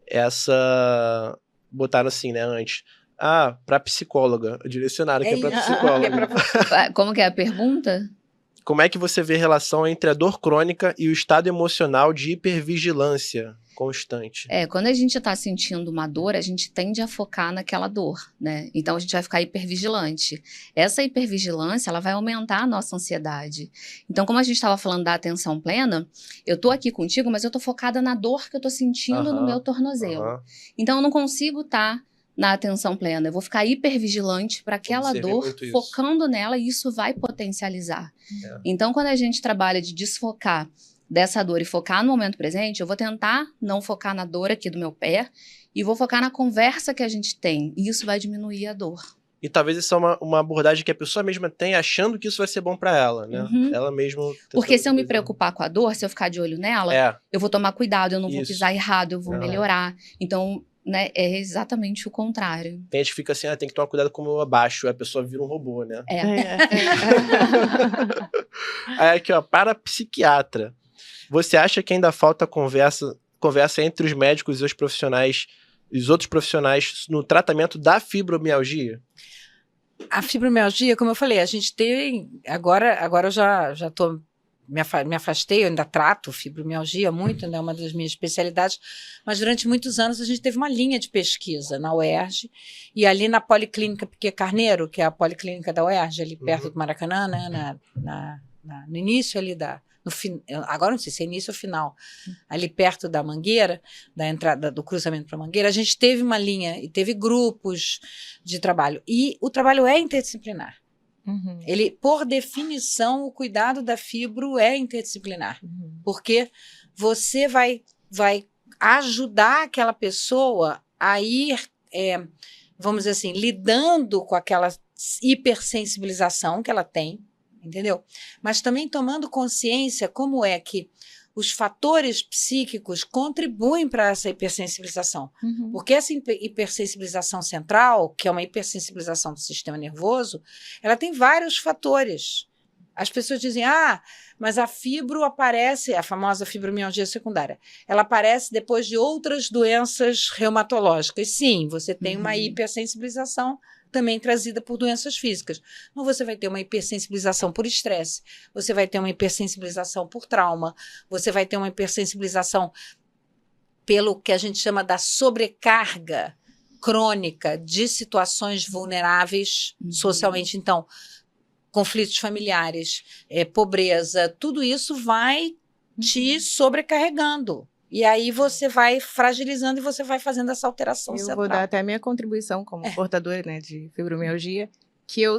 Essa... Botaram assim, né, antes. Pra psicóloga. Direcionaram que é pra isso, psicóloga. é pra você. Como que é a pergunta? Como é que você vê a relação entre a dor crônica e o estado emocional de hipervigilância constante? Quando a gente está sentindo uma dor, a gente tende a focar naquela dor, né? Então a gente vai ficar hipervigilante. Essa hipervigilância, ela vai aumentar a nossa ansiedade. Então, como a gente estava falando da atenção plena, eu tô aqui contigo, mas eu tô focada na dor que eu tô sentindo no meu tornozelo. Então eu não consigo estar na atenção plena. Eu vou ficar hipervigilante para aquela Observei dor, muito isso. focando nela, e isso vai potencializar. É. Então, quando a gente trabalha de desfocar dessa dor e focar no momento presente, eu vou tentar não focar na dor aqui do meu pé e vou focar na conversa que a gente tem. E isso vai diminuir a dor. E talvez essa é uma abordagem que a pessoa mesma tem, achando que isso vai ser bom pra ela, né? Ela mesma... Porque se eu me preocupar com a dor, se eu ficar de olho nela, eu vou tomar cuidado, eu não vou pisar errado, eu vou melhorar. Então, né, é exatamente o contrário. Tem gente que fica assim, tem que tomar cuidado como eu abaixo, a pessoa vira um robô, né? Aí aqui, ó, para psiquiatra. Você acha que ainda falta conversa entre os médicos e os outros profissionais no tratamento da fibromialgia? A fibromialgia, como eu falei, a gente tem... Agora eu já tô... Me afastei, eu ainda trato fibromialgia muito, né, uma das minhas especialidades, mas durante muitos anos a gente teve uma linha de pesquisa na UERJ, e ali na Policlínica Piquet Carneiro, que é a Policlínica da UERJ, ali perto do Maracanã, né, no início ali agora não sei se é início ou final, ali perto da Mangueira, da entrada do cruzamento para Mangueira, a gente teve uma linha e teve grupos de trabalho, e o trabalho é interdisciplinar. Ele, por definição, o cuidado da fibro é interdisciplinar, porque você vai ajudar aquela pessoa a ir, vamos dizer assim, lidando com aquela hipersensibilização que ela tem, entendeu? Mas também tomando consciência como é que os fatores psíquicos contribuem para essa hipersensibilização. Porque essa hipersensibilização central, que é uma hipersensibilização do sistema nervoso, ela tem vários fatores. As pessoas dizem, mas a fibro aparece, a famosa fibromialgia secundária, ela aparece depois de outras doenças reumatológicas. Sim, você tem uma hipersensibilização também trazida por doenças físicas. Mas você vai ter uma hipersensibilização por estresse, você vai ter uma hipersensibilização por trauma, você vai ter uma hipersensibilização pelo que a gente chama da sobrecarga crônica de situações vulneráveis socialmente. Então, conflitos familiares, pobreza, tudo isso vai te sobrecarregando. E aí você vai fragilizando e você vai fazendo essa alteração central. Eu vou dar até a minha contribuição como portadora, né, de fibromialgia, que eu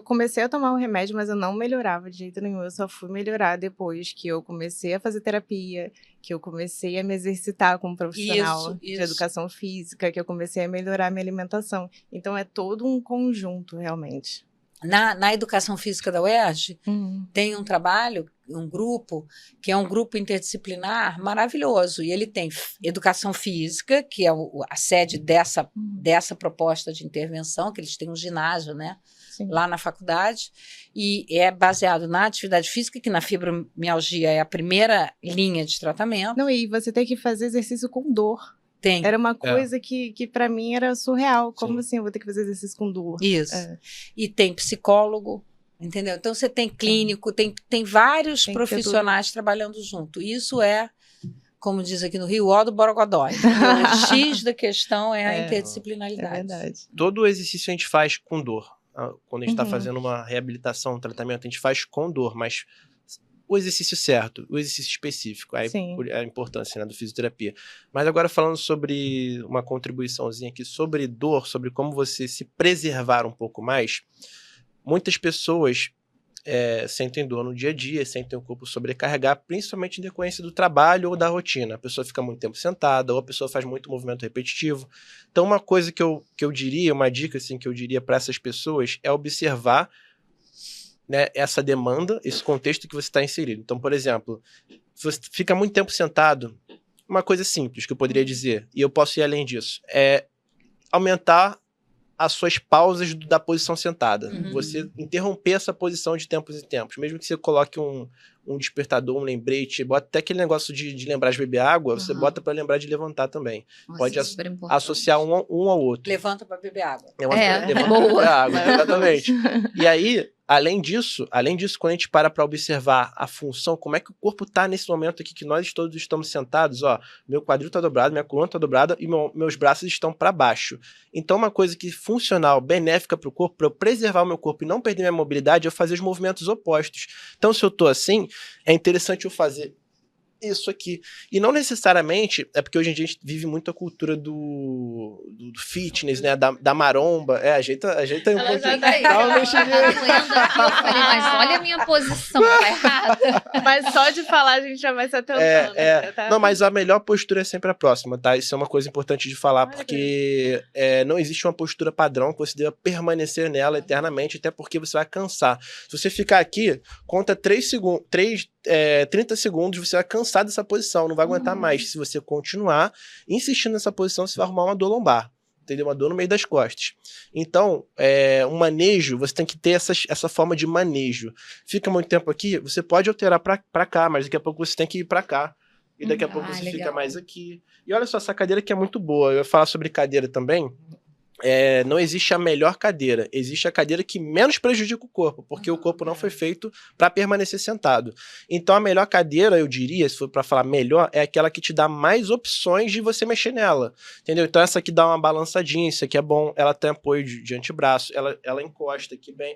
comecei a tomar o remédio, mas eu não melhorava de jeito nenhum. Eu só fui melhorar depois que eu comecei a fazer terapia, que eu comecei a me exercitar como profissional de educação física, que eu comecei a melhorar a minha alimentação. Então é todo um conjunto, realmente. Na educação física da UERJ, tem um trabalho, um grupo, que é um grupo interdisciplinar maravilhoso. E ele tem educação física, que é a sede dessa proposta de intervenção, que eles têm um ginásio, né, lá na faculdade, e é baseado na atividade física, que na fibromialgia é a primeira linha de tratamento. Não, e você tem que fazer exercício com dor. Era uma coisa que para mim era surreal. Como assim eu vou ter que fazer exercício com dor? Isso. E tem psicólogo, entendeu? Então você tem clínico, tem vários profissionais trabalhando junto. Isso é, como diz aqui no Rio, o do Borogodó. O X da questão é a interdisciplinaridade. É verdade. Todo exercício a gente faz com dor. Quando a gente está fazendo uma reabilitação, um tratamento, a gente faz com dor, mas o exercício certo, o exercício específico, aí a importância, né, do fisioterapia. Mas agora falando sobre uma contribuiçãozinha aqui, sobre dor, sobre como você se preservar um pouco mais, muitas pessoas sentem dor no dia a dia, sentem o corpo sobrecarregar, principalmente em decorrência do trabalho ou da rotina. A pessoa fica muito tempo sentada, ou a pessoa faz muito movimento repetitivo. Então, uma coisa que eu diria, uma dica assim, que eu diria para essas pessoas é observar, né, essa demanda, esse contexto que você está inserido. Então, por exemplo, se você fica muito tempo sentado, uma coisa simples que eu poderia dizer, e eu posso ir além disso, é aumentar as suas pausas da posição sentada. Você interromper essa posição de tempos em tempos. Mesmo que você coloque um despertador, um lembrete, bota até aquele negócio de lembrar de beber água, você bota para lembrar de levantar também. Nossa, pode super associar um ao outro. Levanta para beber água. Levanta boa. pra beber água, exatamente. E aí, além disso, quando a gente para observar a função, como é que o corpo tá nesse momento aqui que nós todos estamos sentados, ó, meu quadril tá dobrado, minha coluna tá dobrada e meus braços estão para baixo. Então, uma coisa que funcional, benéfica para o corpo, para eu preservar o meu corpo e não perder minha mobilidade, é eu fazer os movimentos opostos. Então, se eu tô assim, é interessante eu fazer isso aqui. E não necessariamente, é porque hoje em dia a gente vive muito a cultura do fitness, né? Da maromba. Ajeita aí um Ela já pouquinho. tá aí. Dá uma Ela mexidinha. apoiando aqui, eu falei, mas olha a minha posição, tá errada. Mas só de falar a gente já vai se atentando. Tá? Não, mas a melhor postura é sempre a próxima, tá? Isso é uma coisa importante de falar, porque não existe uma postura padrão que você deva permanecer nela eternamente, até porque você vai cansar. Se você ficar aqui, conta 30 segundos, você vai cansar dessa posição, não vai aguentar mais. Se você continuar insistindo nessa posição, você vai arrumar uma dor lombar, entendeu? Uma dor no meio das costas. Então, um manejo, você tem que ter essa forma de manejo. Fica muito tempo aqui, você pode alterar pra cá, mas daqui a pouco você tem que ir pra cá. E daqui a pouco você legal. fica mais aqui. E olha só, essa cadeira aqui é muito boa. Eu ia falar sobre cadeira também. Não existe a melhor cadeira, existe a cadeira que menos prejudica o corpo, porque o corpo não foi feito para permanecer sentado. Então a melhor cadeira, eu diria, se for para falar melhor, é aquela que te dá mais opções de você mexer nela, entendeu? Então essa aqui dá uma balançadinha, isso aqui é bom, ela tem apoio de antebraço, ela encosta aqui bem.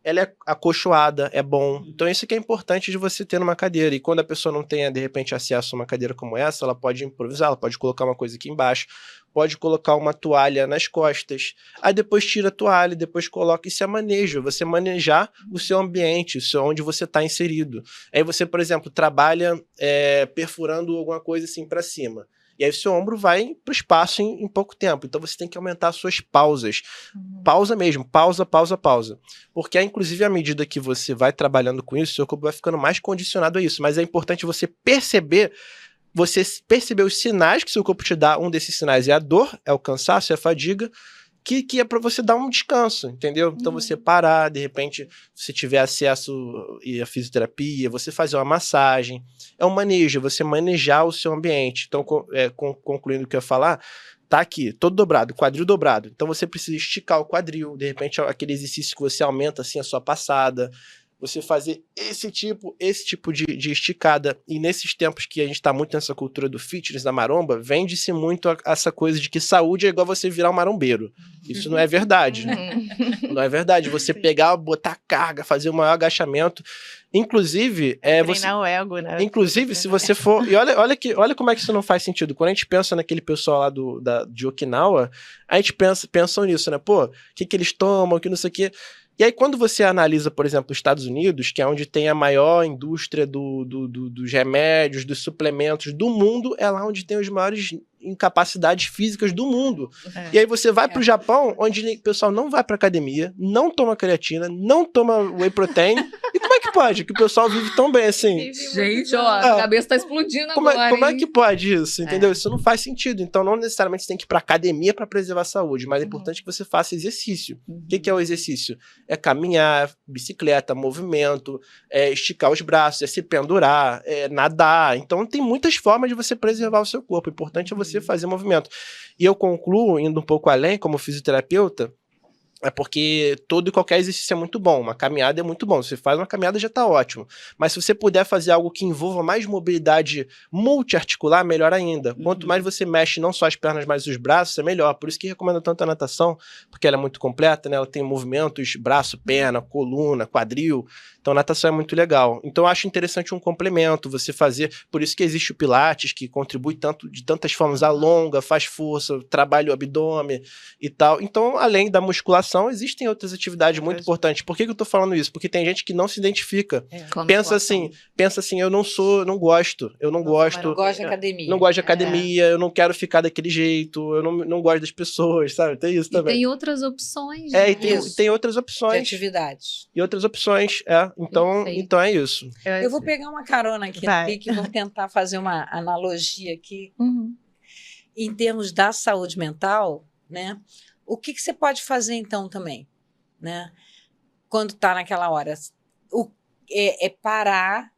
Ela é acolchoada, é bom. Então isso que é importante de você ter numa cadeira. E quando a pessoa não tenha, de repente, acesso a uma cadeira como essa, ela pode improvisar, ela pode colocar uma coisa aqui embaixo, pode colocar uma toalha nas costas, aí depois tira a toalha, depois coloca. Isso é manejo, você manejar o seu ambiente, onde você está inserido. Aí você, por exemplo, trabalha perfurando alguma coisa assim para cima. E aí o seu ombro vai para o espaço em pouco tempo. Então você tem que aumentar as suas pausas. Pausa mesmo, pausa. Porque, inclusive, à medida que você vai trabalhando com isso, seu corpo vai ficando mais condicionado a isso. Mas é importante você perceber os sinais que seu corpo te dá. Um desses sinais é a dor, é o cansaço, é a fadiga, que é para você dar um descanso, entendeu? Então você parar, de repente, se tiver acesso à fisioterapia, você fazer uma massagem, é um manejo, você manejar o seu ambiente. Então, concluindo o que eu ia falar, tá aqui, todo dobrado, quadril dobrado. Então você precisa esticar o quadril, de repente aquele exercício que você aumenta assim a sua passada, você fazer esse tipo de esticada. E nesses tempos que a gente tá muito nessa cultura do fitness, da maromba, vende-se muito essa coisa de que saúde é igual você virar um marombeiro. Isso não é verdade. Não é verdade. Você pegar, botar carga, fazer o maior agachamento. Inclusive, treinar o ego, né? Inclusive, se você for... E olha como é que isso não faz sentido. Quando a gente pensa naquele pessoal lá de Okinawa, a gente pensa nisso, né? Pô, o que eles tomam, que não sei o quê. E aí, quando você analisa, por exemplo, os Estados Unidos, que é onde tem a maior indústria dos remédios, dos suplementos do mundo, é lá onde tem os maiores incapacidades físicas do mundo. E aí você vai pro Japão, onde o pessoal não vai pra academia, não toma creatina, não toma whey protein. E como é que pode? Que o pessoal vive tão bem assim? Gente, ó, a cabeça tá explodindo agora. Como é que pode isso? Entendeu? Isso não faz sentido. Então, não necessariamente você tem que ir pra academia pra preservar a saúde, mas é importante que você faça exercício. O que é o exercício? É caminhar, bicicleta, movimento, esticar os braços, se pendurar, nadar. Então, tem muitas formas de você preservar o seu corpo. O importante é você fazer movimento. E eu concluo, indo um pouco além, como fisioterapeuta, é porque todo e qualquer exercício é muito bom. Uma caminhada é muito bom. Você faz uma caminhada, já está ótimo. Mas se você puder fazer algo que envolva mais mobilidade multiarticular, melhor ainda. Quanto mais você mexe não só as pernas, mas os braços, é melhor. Por isso que recomendo tanto a natação, porque ela é muito completa, né? Ela tem movimentos, braço, perna, coluna, quadril. Então, a natação é muito legal. Então, eu acho interessante um complemento, você fazer... Por isso que existe o Pilates, que contribui de tantas formas, alonga, faz força, trabalha o abdômen e tal. Então, além da musculação, musculação, existem outras atividades muito importantes. Por que eu tô falando isso? Porque tem gente que não se identifica. Com a Pensa musculação. assim, eu não gosto Não gosto de academia. não gosto de academia, eu não quero ficar daquele jeito, eu não gosto das pessoas, sabe? Tem isso E também. tem outras opções. É, né? e tem outras De opções. atividades. E outras opções, Então Perfeito. é isso. Eu vou pegar uma carona aqui, Vai. que vou tentar fazer uma analogia aqui. Uhum. Em termos da saúde mental, né? O que você pode fazer então também, né? Quando está naquela hora, é parar,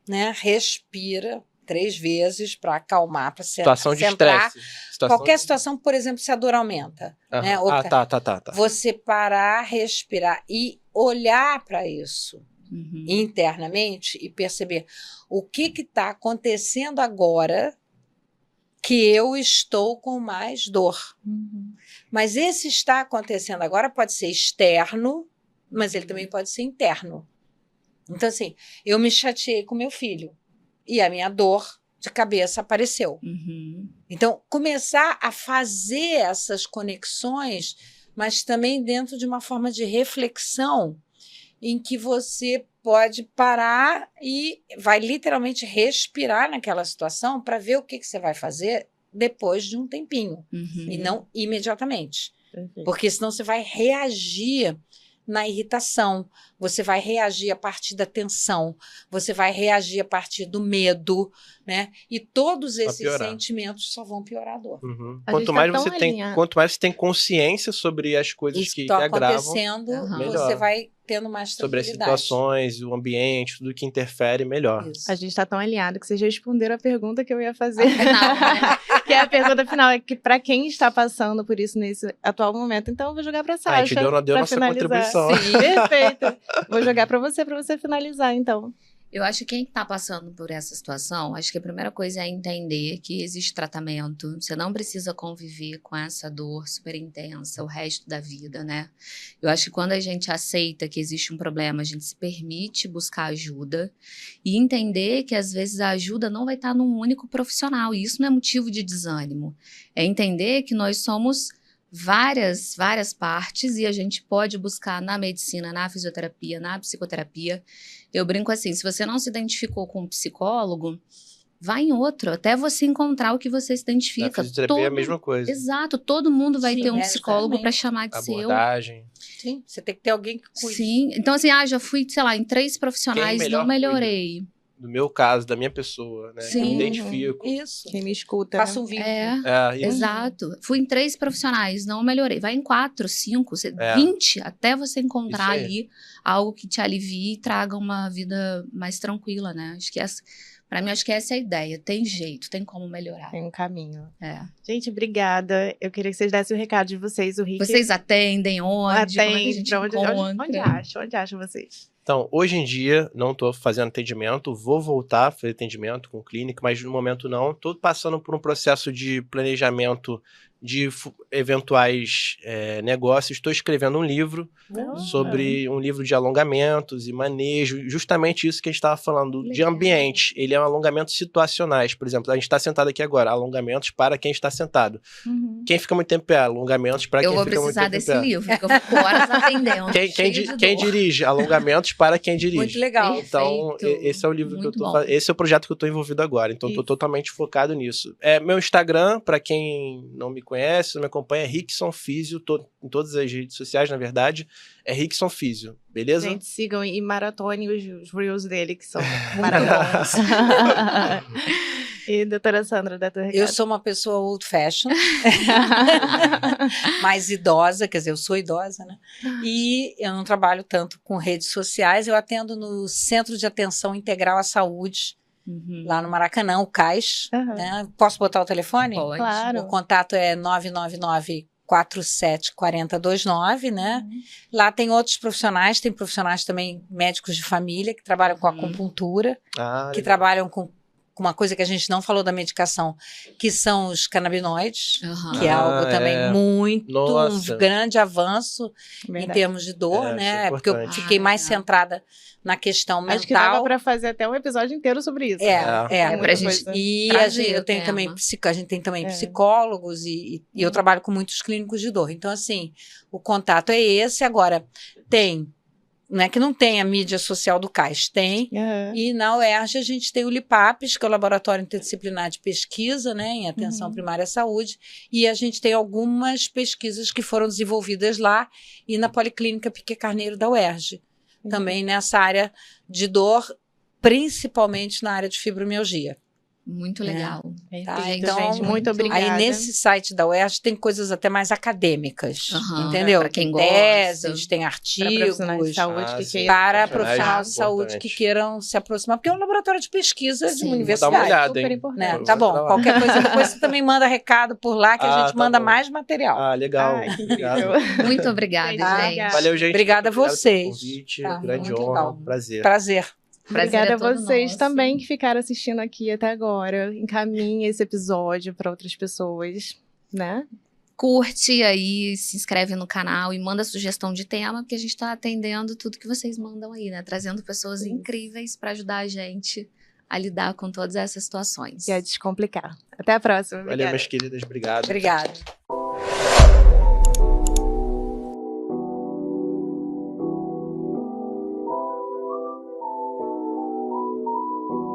né? Respira 3 vezes para acalmar, para Situação de centrar. estresse. Qualquer situação, por exemplo, se a dor aumenta, né? Ou Tá. você parar, respirar e olhar para isso Uhum. internamente e perceber o que está acontecendo agora que eu estou com mais dor. Uhum. Mas esse está acontecendo agora pode ser externo, mas ele também pode ser interno. Então, assim, eu me chateei com meu filho e a minha dor de cabeça apareceu. Uhum. Então, começar a fazer essas conexões, mas também dentro de uma forma de reflexão em que você pode parar e vai literalmente respirar naquela situação para ver o que você vai fazer depois de um tempinho Uhum. e não imediatamente. Perfeito. Porque senão você vai reagir na irritação, você vai reagir a partir da tensão, você vai reagir a partir do medo, né? E todos esses piorar. sentimentos só vão piorar a dor. Uhum. A Quanto gente mais tá você tão tem, alinhado. quanto mais você tem consciência sobre as coisas Isso que está agravam, acontecendo, Aham. melhor. você vai tendo mais sobre as tranquilidade. situações, o ambiente, tudo que interfere, melhor. Isso. A gente está tão alinhado que vocês responderam a pergunta que eu ia fazer. Afinal, né? Que é a pergunta final, é que para quem está passando por isso nesse atual momento, então eu vou jogar para Sasha. A gente deu pra nossa finalizar. contribuição. Sim, perfeito. Vou jogar para você finalizar, então. Eu acho que quem está passando por essa situação, acho que a primeira coisa é entender que existe tratamento. Você não precisa conviver com essa dor super intensa o resto da vida, né? Eu acho que quando a gente aceita que existe um problema, a gente se permite buscar ajuda e entender que às vezes a ajuda não vai estar num único profissional. E isso não é motivo de desânimo. É entender que nós somos várias partes e a gente pode buscar na medicina, na fisioterapia, na psicoterapia. Eu brinco assim, se você não se identificou com um psicólogo, vai em outro, até você encontrar o que você se identifica. A fisioterapia é a mesma coisa. Exato, todo mundo vai Sim, ter um é, psicólogo para exatamente. chamar de seu. Abordagem. Sim, você tem que ter alguém que cuide. Sim, então assim, já fui, sei lá, em 3 profissionais, melhor não melhorei. Do meu caso, da minha pessoa, né? Que eu me Sim. identifico. Isso. Quem me escuta. Faça né? um vínculo. Isso. Exato. Fui em 3 profissionais, não melhorei. Vai em 4, 5, 20, até você encontrar Isso aí. ali algo que te alivie e traga uma vida mais tranquila, né? Acho que pra mim, acho que essa é a ideia. Tem jeito, tem como melhorar. Tem um caminho. É. Gente, obrigada. Eu queria que vocês dessem o recado de vocês. O Rick Vocês atendem onde? Como é que a gente onde encontra? onde acham vocês? Então, hoje em dia, não estou fazendo atendimento, vou voltar a fazer atendimento com clínica, mas no momento não. Estou passando por um processo de planejamento de eventuais negócios. Estou escrevendo um livro sobre um livro de alongamentos e manejo, justamente isso que a gente estava falando de Legal. ambiente. Ele é um alongamento situacionais, por exemplo. A gente está sentado aqui agora, alongamentos para quem está sentado. Uhum. Quem fica muito tempo em pé, alongamentos para quem Eu vou fica muito precisar tempo em desse pé. livro, porque eu fico horas atendendo. Quem dirige, alongamentos para quem dirige. Muito legal. Então, Perfeito. esse é o livro Muito que eu tô bom. fazendo. Esse é o projeto que eu tô envolvido agora. Então, tô Isso. totalmente focado nisso. Meu Instagram, para quem não me conhece, não me acompanha, é Rickson Físio. Tô em todas as redes sociais, na verdade. É Rickson Físio, beleza? Gente, sigam e maratonem os reels dele, que são Muito maravilhosos. E doutora Sandra, da tua Eu recado. sou uma pessoa old fashion, mais idosa, quer dizer, eu sou idosa, né? E eu não trabalho tanto com redes sociais, eu atendo no Centro de Atenção Integral à Saúde, Uhum. lá no Maracanã, o CAIS. Aham. Né? Posso botar o telefone? Pode. Claro. O contato é 999-474029, né? Lá tem outros profissionais, tem profissionais também médicos de família que trabalham com Uhum. acupuntura, que legal. trabalham com com uma coisa que a gente não falou da medicação, que são os canabinoides, Aham. que é algo também muito, Nossa. um grande avanço em Verdade. termos de dor, É, né? isso é Porque eu importante. fiquei mais é. centrada na questão mental. Acho que dava para fazer até um episódio inteiro sobre isso. É, pra gente e trazer eu o tenho também tema. a gente tem também É. psicólogos e eu trabalho com muitos clínicos de dor. Então, assim, o contato é esse. Agora, não é que não tem a mídia social do CAIS, tem. Aham. E na UERJ a gente tem o LIPAPES, que é o Laboratório Interdisciplinar de Pesquisa, né, em Atenção Primária à Saúde, e a gente tem algumas pesquisas que foram desenvolvidas lá e na Policlínica Piquet Carneiro da UERJ, também nessa área de dor, principalmente na área de fibromialgia. Muito legal. Perfeito, então, gente. Muito obrigada. Aí nesse site da UERJ tem coisas até mais acadêmicas, Aham, entendeu? pra quem tem teses, gosta. tem Para artigos, profissionais de saúde Ah, que sim. queiram. para Profissionais profissionais de saúde que importantes. queiram se aproximar, porque é um laboratório de pesquisa de Sim. uma Vou dar universidade. uma olhada, Super hein? importante. Né? Vou Tá bom, entrar lá. qualquer coisa depois você também manda recado por lá que a Ah, gente tá manda bom. mais material. Ah, legal. Ai, que Obrigado. incrível. Muito obrigada, Gente, gente. obrigada. Valeu, gente. Obrigada a Muito obrigado pelo vocês. convite. Tá, Grande muito honra. legal. Prazer. Prazer. Prazer Obrigada é a todo vocês nosso. também que ficaram assistindo aqui até agora. Encaminhe esse episódio para outras pessoas, né? Curte aí, se inscreve no canal e manda sugestão de tema, porque a gente tá atendendo tudo que vocês mandam aí, né? Trazendo pessoas Isso. incríveis para ajudar a gente a lidar com todas essas situações. E a descomplicar. Até a próxima. Valeu, Obrigada. minhas queridas. Obrigado. Obrigada.